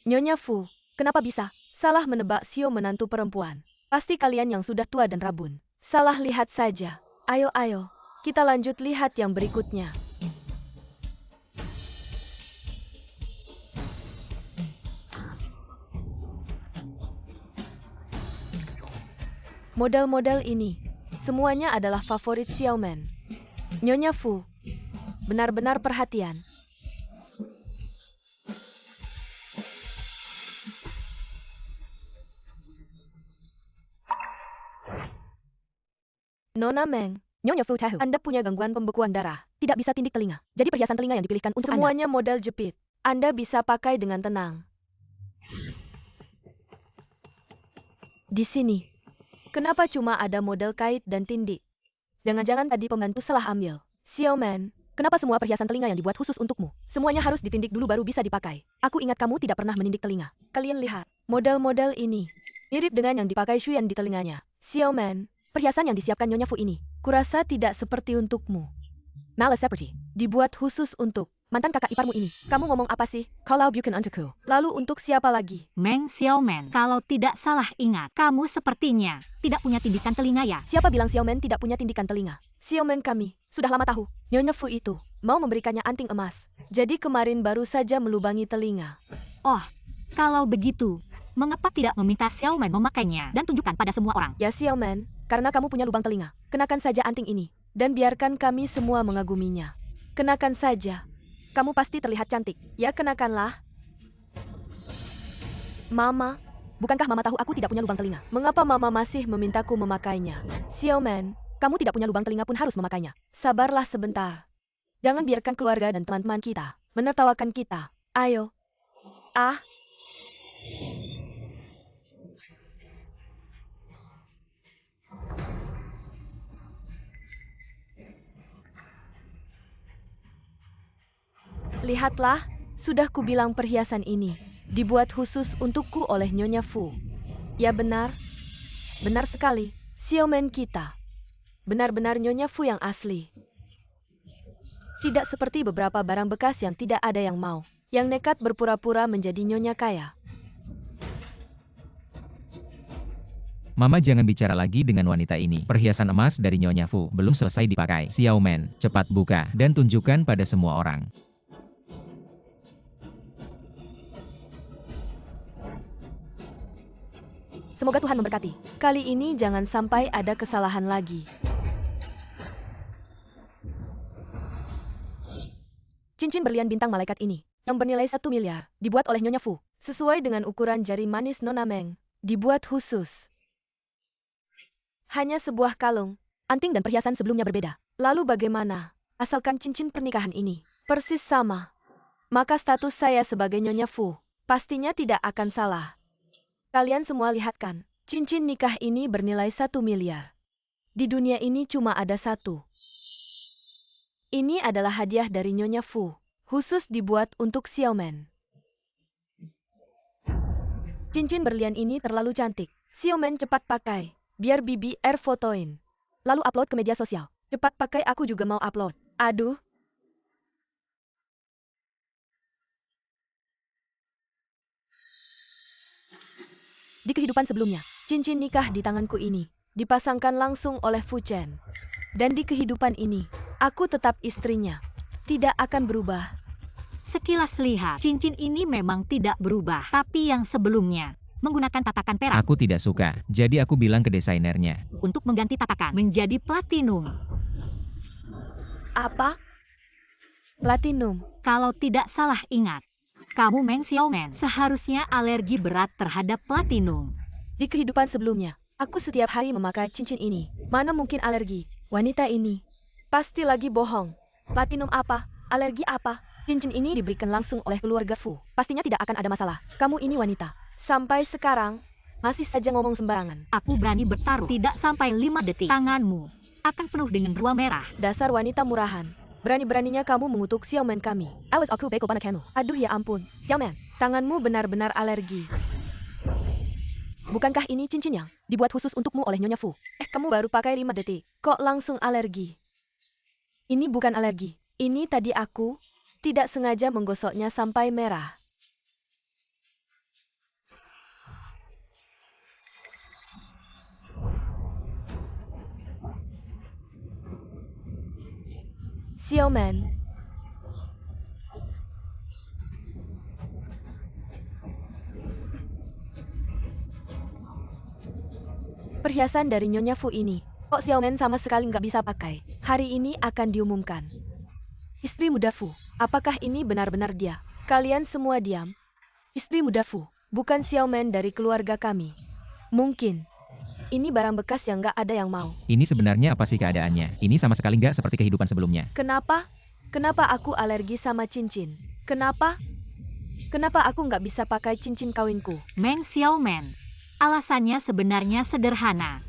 C: Nyonya Fu, kenapa bisa salah menebak Xiao menantu perempuan? Pasti kalian yang sudah tua dan rabun. Salah lihat saja. Ayo, kita lanjut lihat yang berikutnya. Model-model ini, semuanya adalah favorit Xiaoman. Nyonya Fu, benar-benar perhatian. Nona Meng, Nyonya Fu tahu Anda punya gangguan pembekuan darah, tidak bisa tindik telinga. Jadi perhiasan telinga yang dipilihkan untuk semuanya Anda. Model jepit. Anda bisa pakai dengan tenang. Di sini, kenapa cuma ada model kait dan tindik? Jangan-jangan tadi pembantu salah ambil. Xiaoman, kenapa semua perhiasan telinga yang dibuat khusus untukmu? Semuanya harus ditindik dulu baru bisa dipakai. Aku ingat kamu tidak pernah menindik telinga. Kalian lihat, model-model ini mirip dengan yang dipakai Shuyan di telinganya. Xiaoman, perhiasan yang disiapkan Nyonya Fu ini, kurasa tidak seperti untukmu. Malah seperti dibuat khusus untuk mantan kakak iparmu ini. Kamu ngomong apa sih? Kalau bukan untukku. Lalu untuk siapa lagi?
B: Meng Xiaoman, kalau tidak salah ingat, kamu sepertinya tidak punya tindikan telinga ya?
C: Siapa bilang Xiaoman tidak punya tindikan telinga? Xiaoman kami sudah lama tahu, Nyonya Fu itu mau memberikannya anting emas. Jadi kemarin baru saja melubangi telinga.
B: Oh, kalau begitu, mengapa tidak meminta Xiaoman memakainya dan tunjukkan pada semua orang?
C: Ya Xiaoman, karena kamu punya lubang telinga, kenakan saja anting ini, dan biarkan kami semua mengaguminya. Kenakan saja. Kamu pasti terlihat cantik. Ya kenakanlah. Mama, bukankah Mama tahu aku tidak punya lubang telinga? Mengapa Mama masih memintaku memakainya? Xiaoman, kamu tidak punya lubang telinga pun harus memakainya. Sabarlah sebentar. Jangan biarkan keluarga dan teman-teman kita menertawakan kita. Ayo. Lihatlah, sudah kubilang perhiasan ini dibuat khusus untukku oleh Nyonya Fu. Ya benar. Benar sekali. Xiaoman kita. Benar-benar Nyonya Fu yang asli. Tidak seperti beberapa barang bekas yang tidak ada yang mau, yang nekat berpura-pura menjadi nyonya kaya.
A: Mama jangan bicara lagi dengan wanita ini. Perhiasan emas dari Nyonya Fu belum selesai dipakai. Xiaoman, cepat buka dan tunjukkan pada semua orang.
C: Semoga Tuhan memberkati. Kali ini jangan sampai ada kesalahan lagi. Cincin berlian bintang malaikat ini, yang bernilai 1 miliar, dibuat oleh Nyonya Fu, sesuai dengan ukuran jari manis Nona Meng, dibuat khusus. Hanya sebuah kalung, anting dan perhiasan sebelumnya berbeda. Lalu bagaimana? Asalkan cincin pernikahan ini persis sama, maka status saya sebagai Nyonya Fu pastinya tidak akan salah. Kalian semua lihat kan, cincin nikah ini bernilai 1 miliar. Di dunia ini cuma ada satu. Ini adalah hadiah dari Nyonya Fu, khusus dibuat untuk Xiaoman. Cincin berlian ini terlalu cantik. Xiaoman cepat pakai, biar Bibi fotoin. Lalu upload ke media sosial. Cepat pakai, aku juga mau upload. Aduh. Di kehidupan sebelumnya, cincin nikah di tanganku ini dipasangkan langsung oleh Fu Chen. Dan di kehidupan ini, aku tetap istrinya. Tidak akan berubah.
B: Sekilas lihat, cincin ini memang tidak berubah. Tapi yang sebelumnya, menggunakan tatakan perak.
A: Aku tidak suka, jadi aku bilang ke desainernya.
B: Untuk mengganti tatakan menjadi platinum.
C: Apa? Platinum?
B: Kalau tidak salah ingat, kamu Meng Xiaoman seharusnya alergi berat terhadap platinum.
C: Di kehidupan sebelumnya, aku setiap hari memakai cincin ini. Mana mungkin alergi? Wanita ini pasti lagi bohong. Platinum apa? Alergi apa? Cincin ini diberikan langsung oleh keluarga Fu. Pastinya tidak akan ada masalah. Kamu ini wanita. Sampai sekarang, masih saja ngomong sembarangan.
B: Aku berani bertaruh tidak sampai 5 detik. Tanganmu akan penuh dengan ruang merah.
C: Dasar wanita murahan. Berani-beraninya kamu mengutuk Xiaoman kami. Awas aku beko kamu. Aduh ya ampun. Xiaoman, tanganmu benar-benar alergi. Bukankah ini cincin yang dibuat khusus untukmu oleh Nyonya Fu? Kamu baru pakai 5 detik. Kok langsung alergi? Ini bukan alergi. Ini tadi aku tidak sengaja menggosoknya sampai merah. Xiaoman. Perhiasan dari Nyonya Fu ini, kok Xiaoman sama sekali nggak bisa pakai? Hari ini akan diumumkan. Istri muda Fu, apakah ini benar-benar dia? Kalian semua diam. Istri muda Fu, bukan Xiaoman dari keluarga kami. Mungkin. Ini barang bekas yang nggak ada yang mau.
A: Ini sebenarnya apa sih keadaannya? Ini sama sekali nggak seperti kehidupan sebelumnya.
C: Kenapa? Kenapa aku alergi sama cincin? Kenapa? Kenapa aku nggak bisa pakai cincin kawinku?
B: Meng Xiaoman. Alasannya sebenarnya sederhana.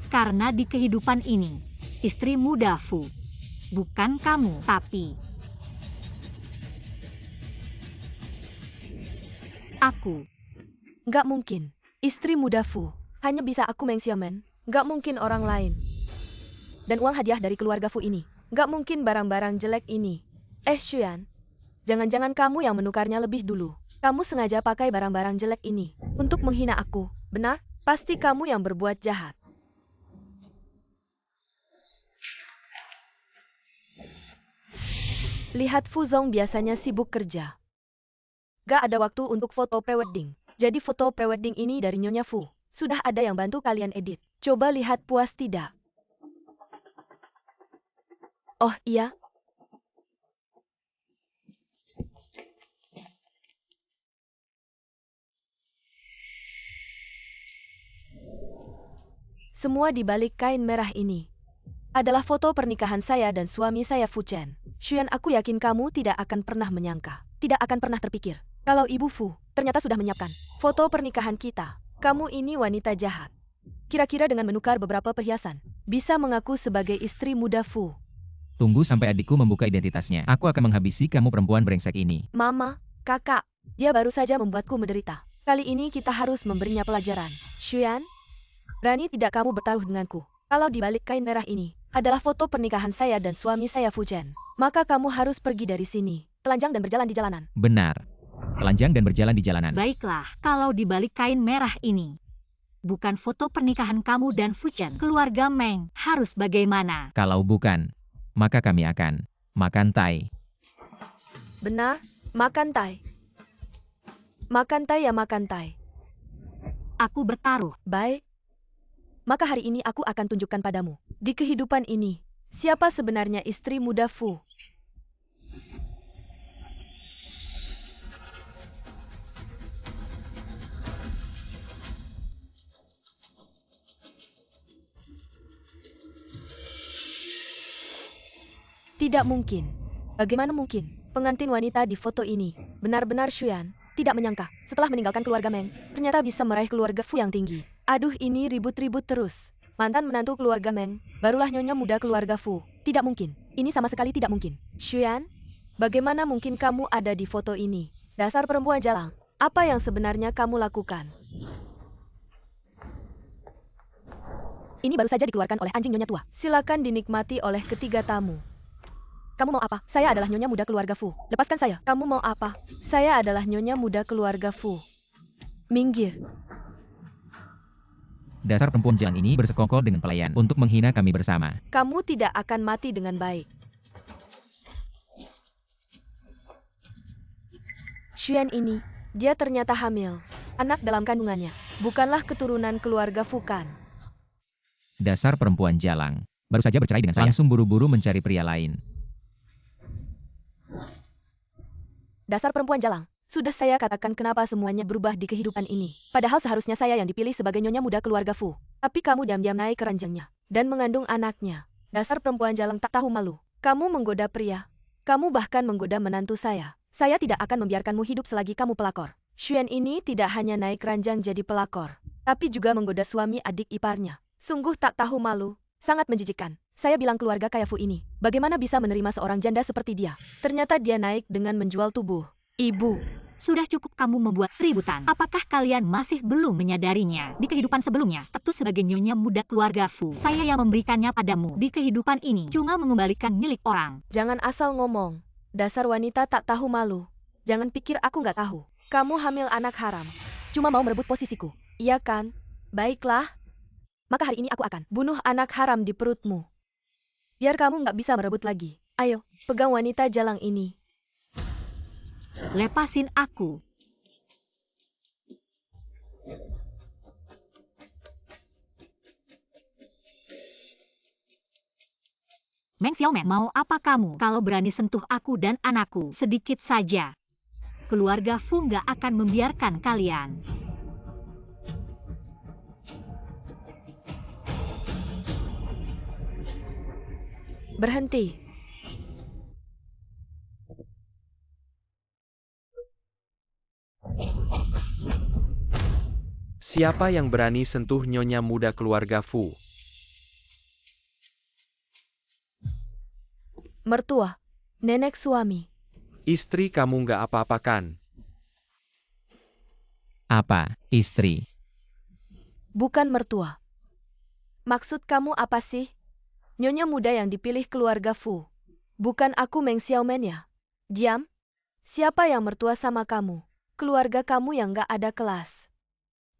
B: Karena di kehidupan ini, istri muda Fu, bukan kamu, tapi aku.
C: Nggak mungkin. Istri muda Fu. Hanya bisa aku Meng Xiaoman. Nggak mungkin orang lain. Dan uang hadiah dari keluarga Fu ini. Nggak mungkin barang-barang jelek ini. Xuan. Jangan-jangan kamu yang menukarnya lebih dulu. Kamu sengaja pakai barang-barang jelek ini. Untuk menghina aku. Benar? Pasti kamu yang berbuat jahat. Lihat Fu Zong biasanya sibuk kerja. Gak ada waktu untuk foto prewedding. Jadi foto prewedding ini dari Nyonya Fu. Sudah ada yang bantu kalian edit. Coba lihat puas tidak? Oh iya? Semua di balik kain merah ini adalah foto pernikahan saya dan suami saya Fu Chen. Xuan, aku yakin kamu tidak akan pernah menyangka, tidak akan pernah terpikir, kalau Ibu Fu ternyata sudah menyiapkan foto pernikahan kita. Kamu ini wanita jahat. Kira-kira dengan menukar beberapa perhiasan, bisa mengaku sebagai istri muda Fu.
A: Tunggu sampai adikku membuka identitasnya. Aku akan menghabisi kamu perempuan brengsek ini.
C: Mama, kakak, dia baru saja membuatku menderita. Kali ini kita harus memberinya pelajaran. Xuan, berani tidak kamu bertaruh denganku? Kalau di balik kain merah ini adalah foto pernikahan saya dan suami saya Fu Chen, maka kamu harus pergi dari sini, telanjang dan berjalan di jalanan.
A: Benar. Telanjang dan berjalan di jalanan.
B: Baiklah, kalau di balik kain merah ini bukan foto pernikahan kamu dan Fu Chen, keluarga Meng harus bagaimana?
A: Kalau bukan, maka kami akan makan tai.
C: Benar, makan tai. Makan tai ya makan tai.
B: Aku bertaruh.
C: Baik. Maka hari ini aku akan tunjukkan padamu, di kehidupan ini, siapa sebenarnya istri muda Fu. Tidak mungkin. Bagaimana mungkin? Pengantin wanita di foto ini benar-benar Xuan tidak menyangka setelah meninggalkan keluarga Meng, ternyata bisa meraih keluarga Fu yang tinggi. Aduh, ini ribut-ribut terus. Mantan menantu keluarga Meng, barulah nyonya muda keluarga Fu. Tidak mungkin. Ini sama sekali tidak mungkin. Xuan, bagaimana mungkin kamu ada di foto ini? Dasar perempuan jalang. Apa yang sebenarnya kamu lakukan? Ini baru saja dikeluarkan oleh anjing nyonya tua. Silakan dinikmati oleh ketiga tamu. Kamu mau apa? Saya adalah nyonya muda keluarga Fu. Lepaskan saya. Kamu mau apa? Saya adalah nyonya muda keluarga Fu. Minggir.
A: Dasar perempuan jalang ini bersekongkol dengan pelayan untuk menghina kami bersama.
C: Kamu tidak akan mati dengan baik. Xuan ini, dia ternyata hamil. Anak dalam kandungannya, bukanlah keturunan keluarga Fu kan?
A: Dasar perempuan jalang. Baru saja bercerai dengan saya. Langsung buru-buru mencari pria lain.
C: Dasar perempuan jalang. Sudah saya katakan kenapa semuanya berubah di kehidupan ini. Padahal seharusnya saya yang dipilih sebagai nyonya muda keluarga Fu. Tapi kamu diam-diam naik ke ranjangnya dan mengandung anaknya. Dasar perempuan jalang tak tahu malu. Kamu menggoda pria. Kamu bahkan menggoda menantu saya. Saya tidak akan membiarkanmu hidup selagi kamu pelakor. Xuan ini tidak hanya naik ranjang jadi pelakor, tapi juga menggoda suami adik iparnya. Sungguh tak tahu malu. Sangat menjijikkan. Saya bilang keluarga kaya Fu ini, bagaimana bisa menerima seorang janda seperti dia? Ternyata dia naik dengan menjual tubuh. Ibu.
B: Sudah cukup kamu membuat keributan. Apakah kalian masih belum menyadarinya? Di kehidupan sebelumnya, status sebagai nyonya muda keluarga Fu, saya yang memberikannya padamu. Di kehidupan ini, cuma mengembalikan milik orang.
C: Jangan asal ngomong. Dasar wanita tak tahu malu. Jangan pikir aku nggak tahu. Kamu hamil anak haram. Cuma mau merebut posisiku. Iya kan? Baiklah. Maka hari ini aku akan bunuh anak haram di perutmu. Biar kamu nggak bisa merebut lagi. Ayo, pegang wanita jalang ini.
B: Lepasin aku. Meng Xiaomeng, mau apa kamu? Kalau berani sentuh aku dan anakku, sedikit saja. Keluarga Fu nggak akan membiarkan kalian.
C: Berhenti.
D: Siapa yang berani sentuh nyonya muda keluarga Fu?
C: Mertua. Nenek suami.
D: Istri kamu nggak apa-apakan.
A: Apa, istri?
C: Bukan mertua. Maksud kamu apa sih? Nyonya muda yang dipilih keluarga Fu. Bukan aku Meng Xiaomen ya? Diam. Siapa yang mertua sama kamu? Keluarga kamu yang nggak ada kelas.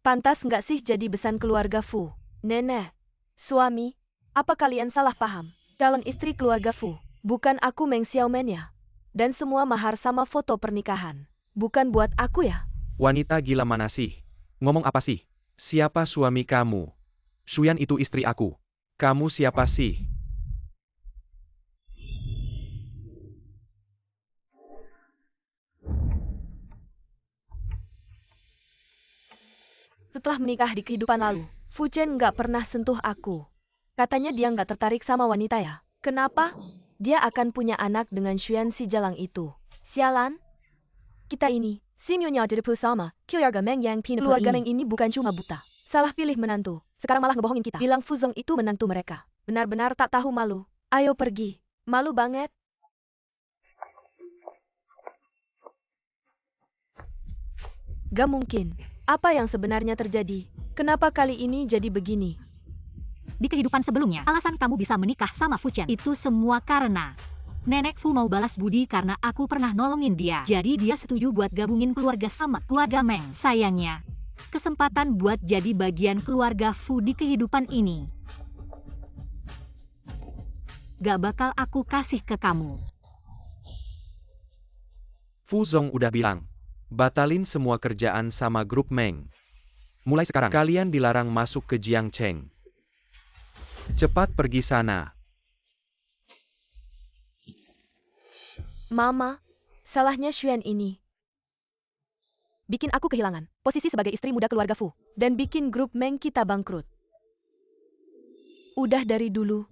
C: Pantas nggak sih jadi besan keluarga Fu? Nenek. Suami. Apa kalian salah paham? Calon istri keluarga Fu. Bukan aku Meng Xiaomen ya? Dan semua mahar sama foto pernikahan. Bukan buat aku ya?
D: Wanita gila mana sih? Ngomong apa sih? Siapa suami kamu? Xuan itu istri aku. Kamu siapa sih?
C: Setelah menikah di kehidupan lalu, Fu Chen nggak pernah sentuh aku. Katanya dia nggak tertarik sama wanita ya. Kenapa? Dia akan punya anak dengan Xuan si jalang itu. Sialan. Kita ini, si Nyonya Jedepu sama, keluarga Meng yang pindah. Keluarga Meng ini bukan cuma buta. Salah pilih menantu. Sekarang malah ngebohongin kita. Bilang Fu Zong itu menantu mereka. Benar-benar tak tahu malu. Ayo pergi. Malu banget. Gak mungkin. Apa yang sebenarnya terjadi? Kenapa kali ini jadi begini?
B: Di kehidupan sebelumnya, alasan kamu bisa menikah sama Fu Chen itu semua karena Nenek Fu mau balas budi karena aku pernah nolongin dia. Jadi dia setuju buat gabungin keluarga sama keluarga Meng. Sayangnya, kesempatan buat jadi bagian keluarga Fu di kehidupan ini gak bakal aku kasih ke kamu.
D: Fu Zong udah bilang, batalin semua kerjaan sama grup Meng. Mulai sekarang, kalian dilarang masuk ke Jiangcheng. Cepat pergi sana.
C: Mama, salahnya Xuan ini. Bikin aku kehilangan posisi sebagai istri muda keluarga Fu. Dan bikin grup Meng kita bangkrut. Udah dari dulu.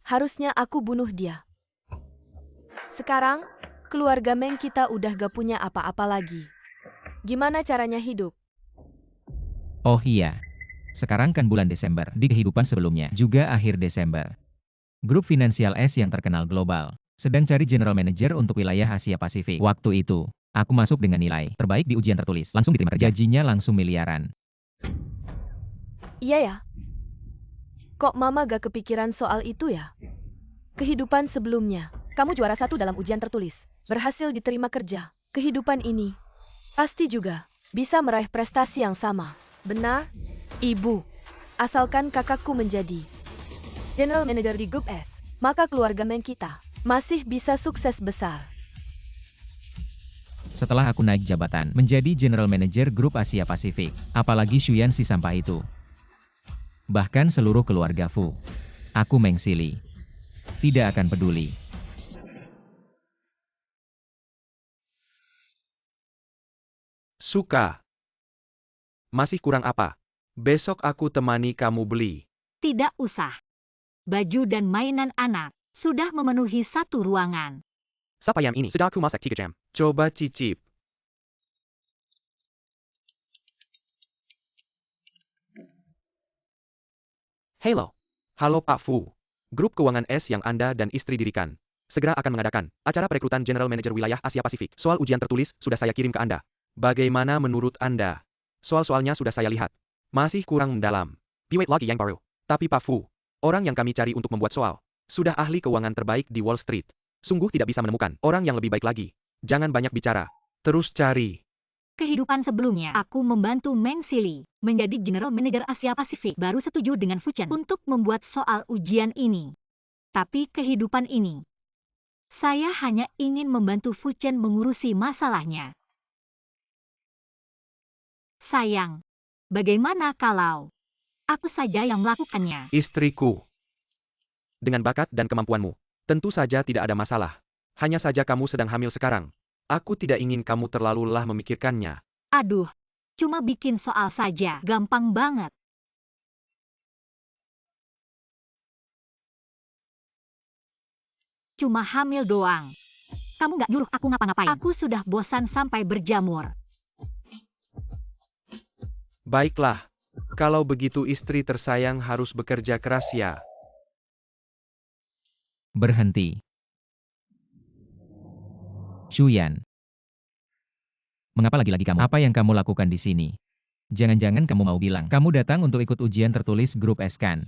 C: Harusnya aku bunuh dia. Sekarang, keluarga Meng kita udah gak punya apa-apa lagi. Gimana caranya hidup?
A: Oh iya. Sekarang kan bulan Desember, di kehidupan sebelumnya, juga akhir Desember. Grup finansial S yang terkenal global, sedang cari general manager untuk wilayah Asia Pasifik. Waktu itu, aku masuk dengan nilai terbaik di ujian tertulis, langsung diterima kerja. Gajinya langsung miliaran.
C: Iya ya. Kok mama gak kepikiran soal itu ya? Kehidupan sebelumnya, kamu juara 1 dalam ujian tertulis, berhasil diterima kerja. Kehidupan ini, pasti juga bisa meraih prestasi yang sama. Benar? Ibu, asalkan kakakku menjadi general manager di grup S, maka keluarga Meng kita masih bisa sukses besar.
A: Setelah aku naik jabatan, menjadi general manager grup Asia Pasifik, apalagi Xuan si sampah itu. Bahkan seluruh keluarga Fu. Aku Meng Sili. Tidak akan peduli.
D: Suka. Masih kurang apa? Besok aku temani kamu beli.
B: Tidak usah. Baju dan mainan anak sudah memenuhi satu ruangan.
D: Sapayam ini sudah aku masak 3 jam. Coba cicip. Halo. Halo Pak Fu. Grup keuangan S yang Anda dan istri dirikan segera akan mengadakan acara perekrutan General Manager Wilayah Asia Pasifik. Soal ujian tertulis sudah saya kirim ke Anda. Bagaimana menurut Anda? Soal-soalnya sudah saya lihat. Masih kurang mendalam. Piwet lagi yang baru. Tapi Pak Fu, orang yang kami cari untuk membuat soal, sudah ahli keuangan terbaik di Wall Street. Sungguh tidak bisa menemukan orang yang lebih baik lagi. Jangan banyak bicara. Terus cari.
B: Kehidupan sebelumnya, aku membantu Meng Sili menjadi General Manager Asia Pasifik. Baru setuju dengan Fu Chen untuk membuat soal ujian ini. Tapi kehidupan ini, saya hanya ingin membantu Fu Chen mengurusi masalahnya. Sayang, bagaimana kalau aku saja yang melakukannya?
D: Istriku. Dengan bakat dan kemampuanmu, tentu saja tidak ada masalah. Hanya saja kamu sedang hamil sekarang. Aku tidak ingin kamu terlalu lelah memikirkannya.
B: Aduh, cuma bikin soal saja, gampang banget. Cuma hamil doang. Kamu gak nyuruh aku ngapa-ngapain. Aku sudah bosan sampai berjamur.
D: Baiklah. Kalau begitu istri tersayang harus bekerja keras ya.
A: Berhenti. Shuyan. Mengapa lagi-lagi kamu? Apa yang kamu lakukan di sini? Jangan-jangan kamu mau bilang, kamu datang untuk ikut ujian tertulis grup S kan?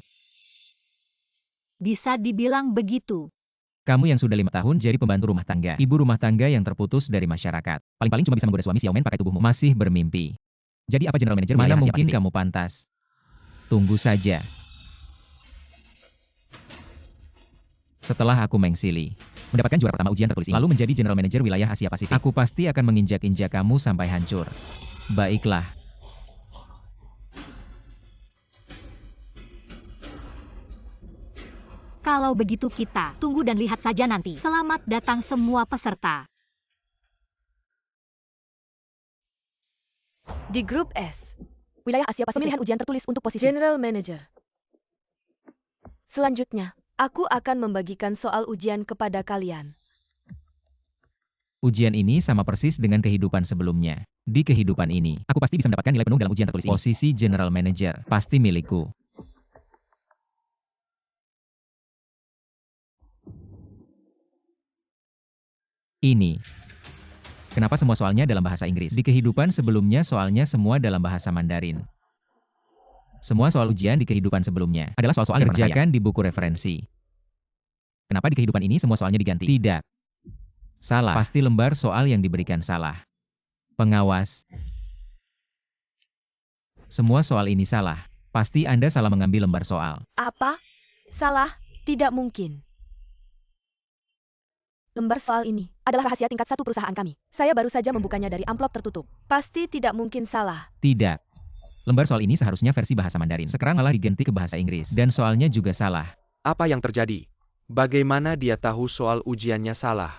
B: Bisa dibilang begitu.
A: Kamu yang sudah 5 tahun jadi pembantu rumah tangga. Ibu rumah tangga yang terputus dari masyarakat. Paling-paling cuma bisa menggoda suami Xiaomen pakai tubuhmu. Masih bermimpi. Jadi apa general manager
B: Mana
A: wilayah Asia
B: mungkin
A: Pasifik? Kamu pantas. Tunggu saja. Setelah aku Meng Sili mendapatkan juara pertama ujian tertulis ini, lalu menjadi General Manager wilayah Asia Pasifik, aku pasti akan menginjak-injak kamu sampai hancur. Baiklah.
B: Kalau begitu kita tunggu dan lihat saja nanti. Selamat datang semua peserta.
C: Di grup S, wilayah Asia Pasifik, pemilihan ujian tertulis untuk posisi General Manager. Selanjutnya, aku akan membagikan soal ujian kepada kalian.
A: Ujian ini sama persis dengan kehidupan sebelumnya. Di kehidupan ini, aku pasti bisa mendapatkan nilai penuh dalam ujian tertulis ini. Posisi General Manager pasti milikku. Ini. Kenapa semua soalnya dalam bahasa Inggris? Di kehidupan sebelumnya soalnya semua dalam bahasa Mandarin. Semua soal ujian di kehidupan sebelumnya adalah soal-soal yang kerjakan di buku referensi. Kenapa di kehidupan ini semua soalnya diganti? Tidak. Salah. Pasti lembar soal yang diberikan salah. Pengawas. Semua soal ini salah. Pasti Anda salah mengambil lembar soal.
C: Apa? Salah? Tidak mungkin. Lembar soal ini adalah rahasia tingkat 1 perusahaan kami. Saya baru saja membukanya dari amplop tertutup. Pasti tidak mungkin salah.
A: Tidak. Lembar soal ini seharusnya versi bahasa Mandarin. Sekarang malah diganti ke bahasa Inggris. Dan soalnya juga salah.
D: Apa yang terjadi? Bagaimana dia tahu soal ujiannya salah?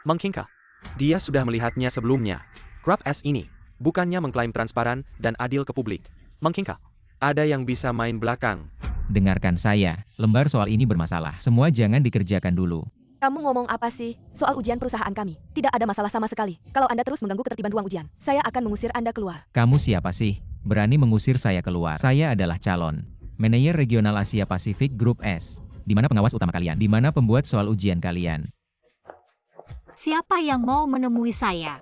D: Mengkingka. Dia sudah melihatnya sebelumnya. Grup S ini bukannya mengklaim transparan dan adil ke publik. Mengkingka. Ada yang bisa main belakang.
A: Dengarkan saya. Lembar soal ini bermasalah. Semua jangan dikerjakan dulu.
C: Kamu ngomong apa sih? Soal ujian perusahaan kami. Tidak ada masalah sama sekali. Kalau Anda terus mengganggu ketertiban ruang ujian, saya akan mengusir Anda keluar.
A: Kamu siapa sih? Berani mengusir saya keluar. Saya adalah calon Manajer Regional Asia Pasifik Grup S. Di mana pengawas utama kalian? Di mana pembuat soal ujian kalian?
B: Siapa yang mau menemui saya?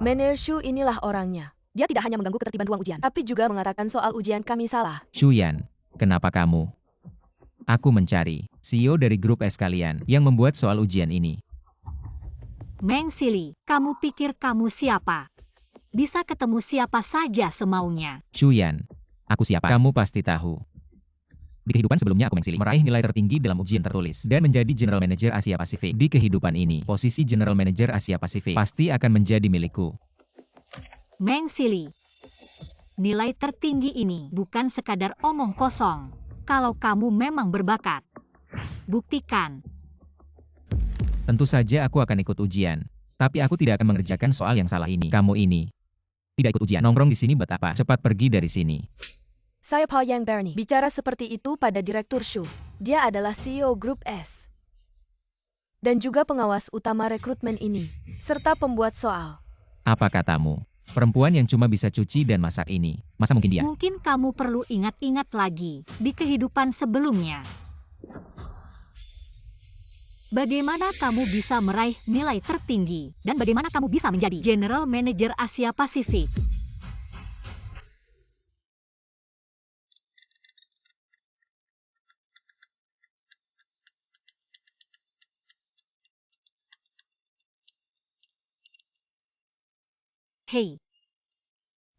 C: Manager Shu inilah orangnya. Dia tidak hanya mengganggu ketertiban ruang ujian, tapi juga mengatakan soal ujian kami salah.
A: Shuyan, kenapa kamu? Aku mencari CEO dari grup S kalian yang membuat soal ujian ini.
B: Meng Sili, kamu pikir kamu siapa? Bisa ketemu siapa saja semaunya.
A: Shuyan, aku siapa? Kamu pasti tahu. Di kehidupan sebelumnya aku Meng Sili meraih nilai tertinggi dalam ujian tertulis dan menjadi General Manager Asia Pasifik. Di kehidupan ini, posisi General Manager Asia Pasifik pasti akan menjadi milikku.
B: Meng Sili, nilai tertinggi ini bukan sekadar omong kosong. Kalau kamu memang berbakat, buktikan.
A: Tentu saja aku akan ikut ujian. Tapi aku tidak akan mengerjakan soal yang salah ini. Kamu ini tidak ikut ujian. Nongkrong di sini buat apa? Cepat pergi dari sini.
C: Saya Pa Yang Bernie. Bicara seperti itu pada Direktur Shu. Dia adalah CEO Grup S. Dan juga pengawas utama rekrutmen ini. Serta pembuat soal.
A: Apa katamu? Perempuan yang cuma bisa cuci dan masak ini. Masa mungkin dia?
B: Mungkin kamu perlu ingat-ingat lagi di kehidupan sebelumnya. Bagaimana kamu bisa meraih nilai tertinggi? Dan bagaimana kamu bisa menjadi General Manager Asia Pasifik? Hei,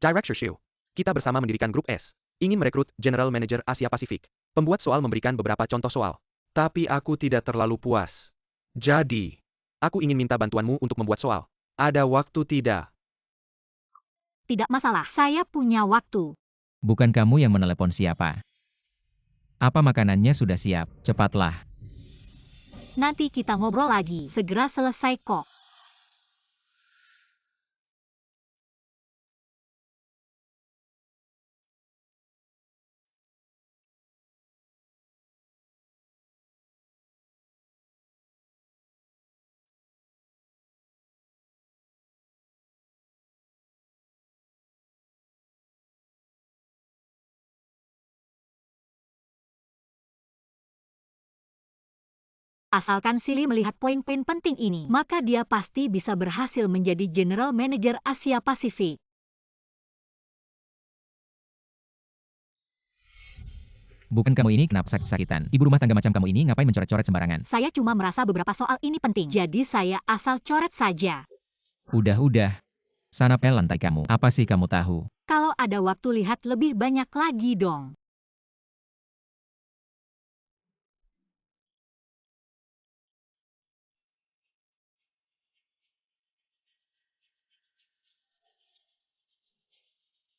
D: Director Shu. Kita bersama mendirikan Grup S. Ingin merekrut General Manager Asia Pasifik. Pembuat soal memberikan beberapa contoh soal. Tapi aku tidak terlalu puas. Jadi, aku ingin minta bantuanmu untuk membuat soal. Ada waktu tidak?
B: tidak masalah. Saya punya waktu.
A: Bukan kamu yang menelepon siapa? Apa makanannya sudah siap? Cepatlah.
B: Nanti kita ngobrol lagi. Segera selesai kok. Asalkan Silly melihat poin-poin penting ini, maka dia pasti bisa berhasil menjadi General Manager Asia Pasifik.
A: Bukan kamu ini kenapa sakit-sakitan? Ibu rumah tangga macam kamu ini ngapain mencoret-coret sembarangan?
B: Saya cuma merasa beberapa soal ini penting, jadi saya asal coret saja.
A: Udah. Sana pel lantai kamu. Apa sih kamu tahu?
B: Kalau ada waktu lihat lebih banyak lagi dong.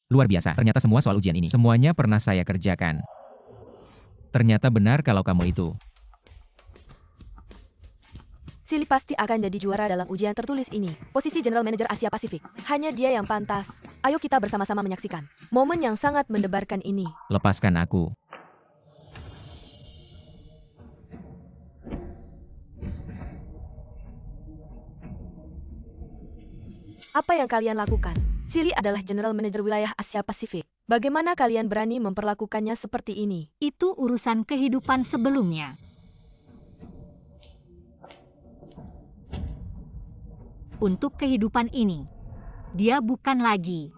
A: Luar biasa, ternyata semua soal ujian ini. Semuanya pernah saya kerjakan. Ternyata benar kalau kamu itu.
C: Silly pasti akan jadi juara dalam ujian tertulis ini. Posisi General Manager Asia Pasifik. Hanya dia yang pantas. Ayo kita bersama-sama menyaksikan momen yang sangat mendebarkan ini.
A: Lepaskan aku.
C: Apa yang kalian lakukan? Silly adalah General Manager wilayah Asia Pasifik. Bagaimana kalian berani memperlakukannya seperti ini?
B: Itu urusan kehidupan sebelumnya. Untuk kehidupan ini, dia bukan lagi.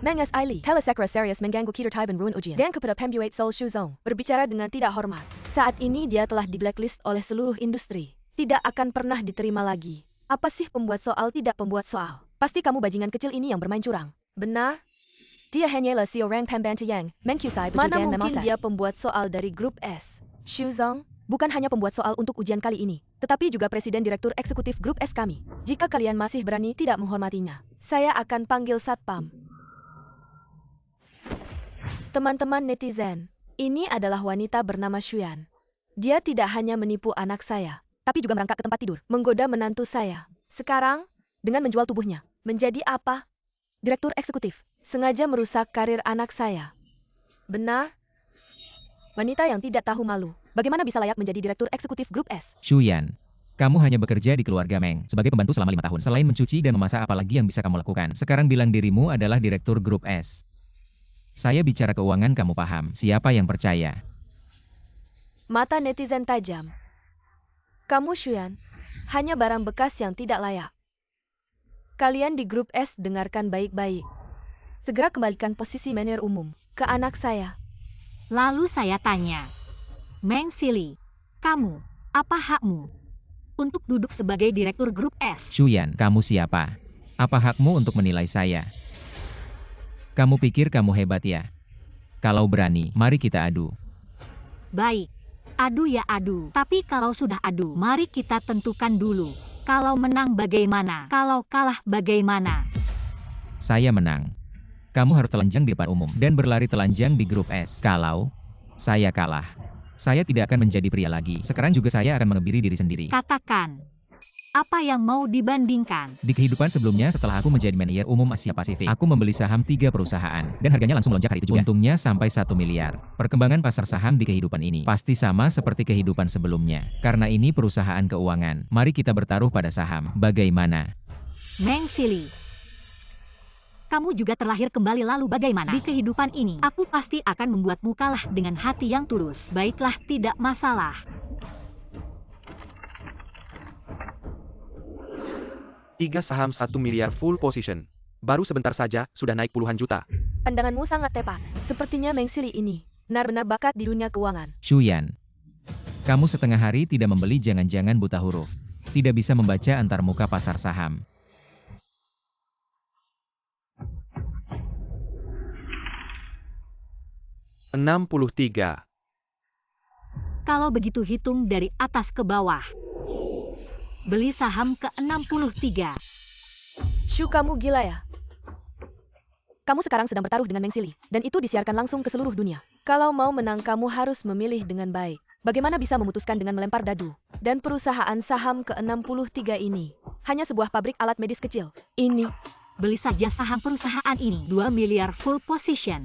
C: Menges Aili, telesekretariat mengganggu kita Taiban ruin ujian. Dan kepada pembuat Seoul Shu Zong, berbicara dengan tidak hormat. Saat ini dia telah di blacklist oleh seluruh industri. Tidak akan pernah diterima lagi. Apa sih pembuat soal tidak pembuat soal? Pasti kamu bajingan kecil ini yang bermain curang. Benar? Dia hanyalah si orang pembantu yang mengkusai baju dan mungkin dia pembuat soal dari Grup S. Shu Zong, bukan hanya pembuat soal untuk ujian kali ini, tetapi juga Presiden Direktur Eksekutif Grup S kami. Jika kalian masih berani tidak menghormatinya, saya akan panggil Satpam. Teman-teman netizen, ini adalah wanita bernama Xuan. Dia tidak hanya menipu anak saya, tapi juga merangkak ke tempat tidur, menggoda menantu saya. Sekarang, dengan menjual tubuhnya, menjadi apa? Direktur Eksekutif, sengaja merusak karir anak saya. Benar? Wanita yang tidak tahu malu, bagaimana bisa layak menjadi Direktur Eksekutif Grup S?
A: Xuyan, kamu hanya bekerja di keluarga Meng sebagai pembantu selama 5 tahun. Selain mencuci dan memasak, apalagi yang bisa kamu lakukan? Sekarang bilang dirimu adalah Direktur Grup S. Saya bicara keuangan, kamu paham. Siapa yang percaya?
C: Mata netizen tajam. Kamu Xuan, hanya barang bekas yang tidak layak. Kalian di Grup S dengarkan baik-baik. Segera kembalikan posisi manajer umum ke anak saya.
B: Lalu saya tanya, Meng Silly, kamu, apa hakmu untuk duduk sebagai Direktur Grup S?
A: Xuyan, kamu siapa? Apa hakmu untuk menilai saya? Kamu pikir kamu hebat ya? Kalau berani, mari kita adu.
B: Baik, adu ya adu. Tapi kalau sudah adu, mari kita tentukan dulu. Kalau menang bagaimana? Kalau kalah bagaimana?
A: Saya menang. Kamu harus telanjang di depan umum dan berlari telanjang di Grup S. Kalau saya kalah, saya tidak akan menjadi pria lagi. Sekarang juga saya akan mengebiri diri sendiri.
B: Katakan, Apa yang mau dibandingkan?
A: Di kehidupan sebelumnya setelah aku menjadi manajer umum Asia Pasifik, aku membeli saham 3 perusahaan, dan harganya langsung melonjak hari itu juga. Untungnya sampai 1 miliar. Perkembangan pasar saham di kehidupan ini pasti sama seperti kehidupan sebelumnya. Karena ini perusahaan keuangan, mari kita bertaruh pada saham. Bagaimana?
B: Meng Sili, kamu juga terlahir kembali lalu bagaimana? Di kehidupan ini, aku pasti akan membuatmu kalah dengan hati yang tulus. Baiklah, tidak masalah.
D: 3 saham 1 miliar full position. Baru sebentar saja, sudah naik puluhan juta.
C: Pandanganmu sangat tepat. Sepertinya Meng Sili ini benar-benar bakat di dunia keuangan.
A: Shuyan, kamu setengah hari tidak membeli jangan-jangan buta huruf. Tidak bisa membaca antarmuka pasar saham.
D: $63.
B: Kalau begitu hitung dari atas ke bawah. Beli saham ke-63.
C: Shu, kamu gila ya? Kamu sekarang sedang bertaruh dengan Meng Sili, dan itu disiarkan langsung ke seluruh dunia. Kalau mau menang, kamu harus memilih dengan baik. Bagaimana bisa memutuskan dengan melempar dadu? Dan perusahaan saham ke-63 ini hanya sebuah pabrik alat medis kecil. Ini
B: Beli saja saham perusahaan ini. 2 miliar full position.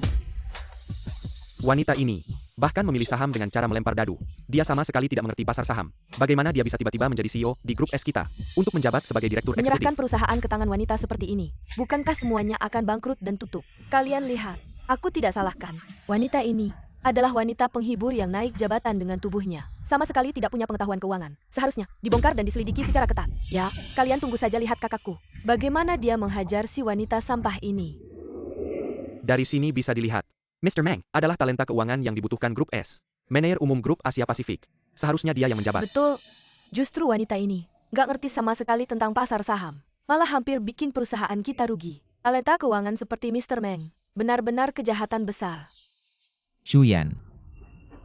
D: Wanita ini bahkan memilih saham dengan cara melempar dadu. Dia sama sekali tidak mengerti pasar saham. Bagaimana dia bisa tiba-tiba menjadi CEO di grup S kita untuk menjabat sebagai direktur eksekutif?
C: menyerahkan perusahaan ke tangan wanita seperti ini. Bukankah semuanya akan bangkrut dan tutup? Kalian lihat, aku tidak salahkan. Wanita ini adalah wanita penghibur yang naik jabatan dengan tubuhnya. Sama sekali tidak punya pengetahuan keuangan. Seharusnya dibongkar dan diselidiki secara ketat. Ya, kalian tunggu saja lihat kakakku. Bagaimana dia menghajar si wanita sampah ini.
D: Dari sini bisa dilihat, Mr. Meng adalah talenta keuangan yang dibutuhkan grup S. Manajer umum grup Asia Pasifik. Seharusnya dia yang menjabat.
C: Betul, justru wanita ini nggak ngerti sama sekali tentang pasar saham. Malah hampir bikin perusahaan kita rugi. Talenta keuangan seperti Mr. Meng benar-benar kejahatan besar.
A: Shuyan,